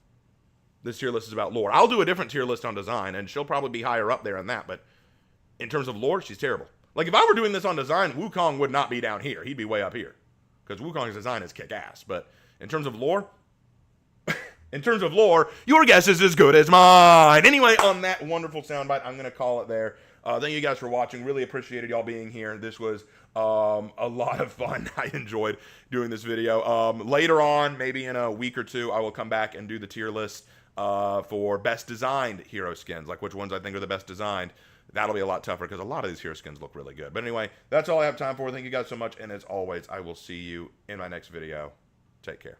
I'll do a different tier list on design, and she'll probably be higher up there than that, but in terms of lore, she's terrible. Like, if I were doing this on design, Wukong would not be down here. He'd be way up here, because Wukong's design is kick-ass. But in terms of lore, your guess is as good as mine. Anyway, on that wonderful soundbite, I'm going to call it there. Thank you guys for watching. Really appreciated y'all being here. This was a lot of fun. I enjoyed doing this video. Later on, maybe in a week or two, I will come back and do the tier list for best designed hero skins, like which ones I think are the best designed. That'll be a lot tougher because a lot of these hero skins look really good. But anyway, that's all I have time for. Thank you guys so much. And as always, I will see you in my next video. Take care.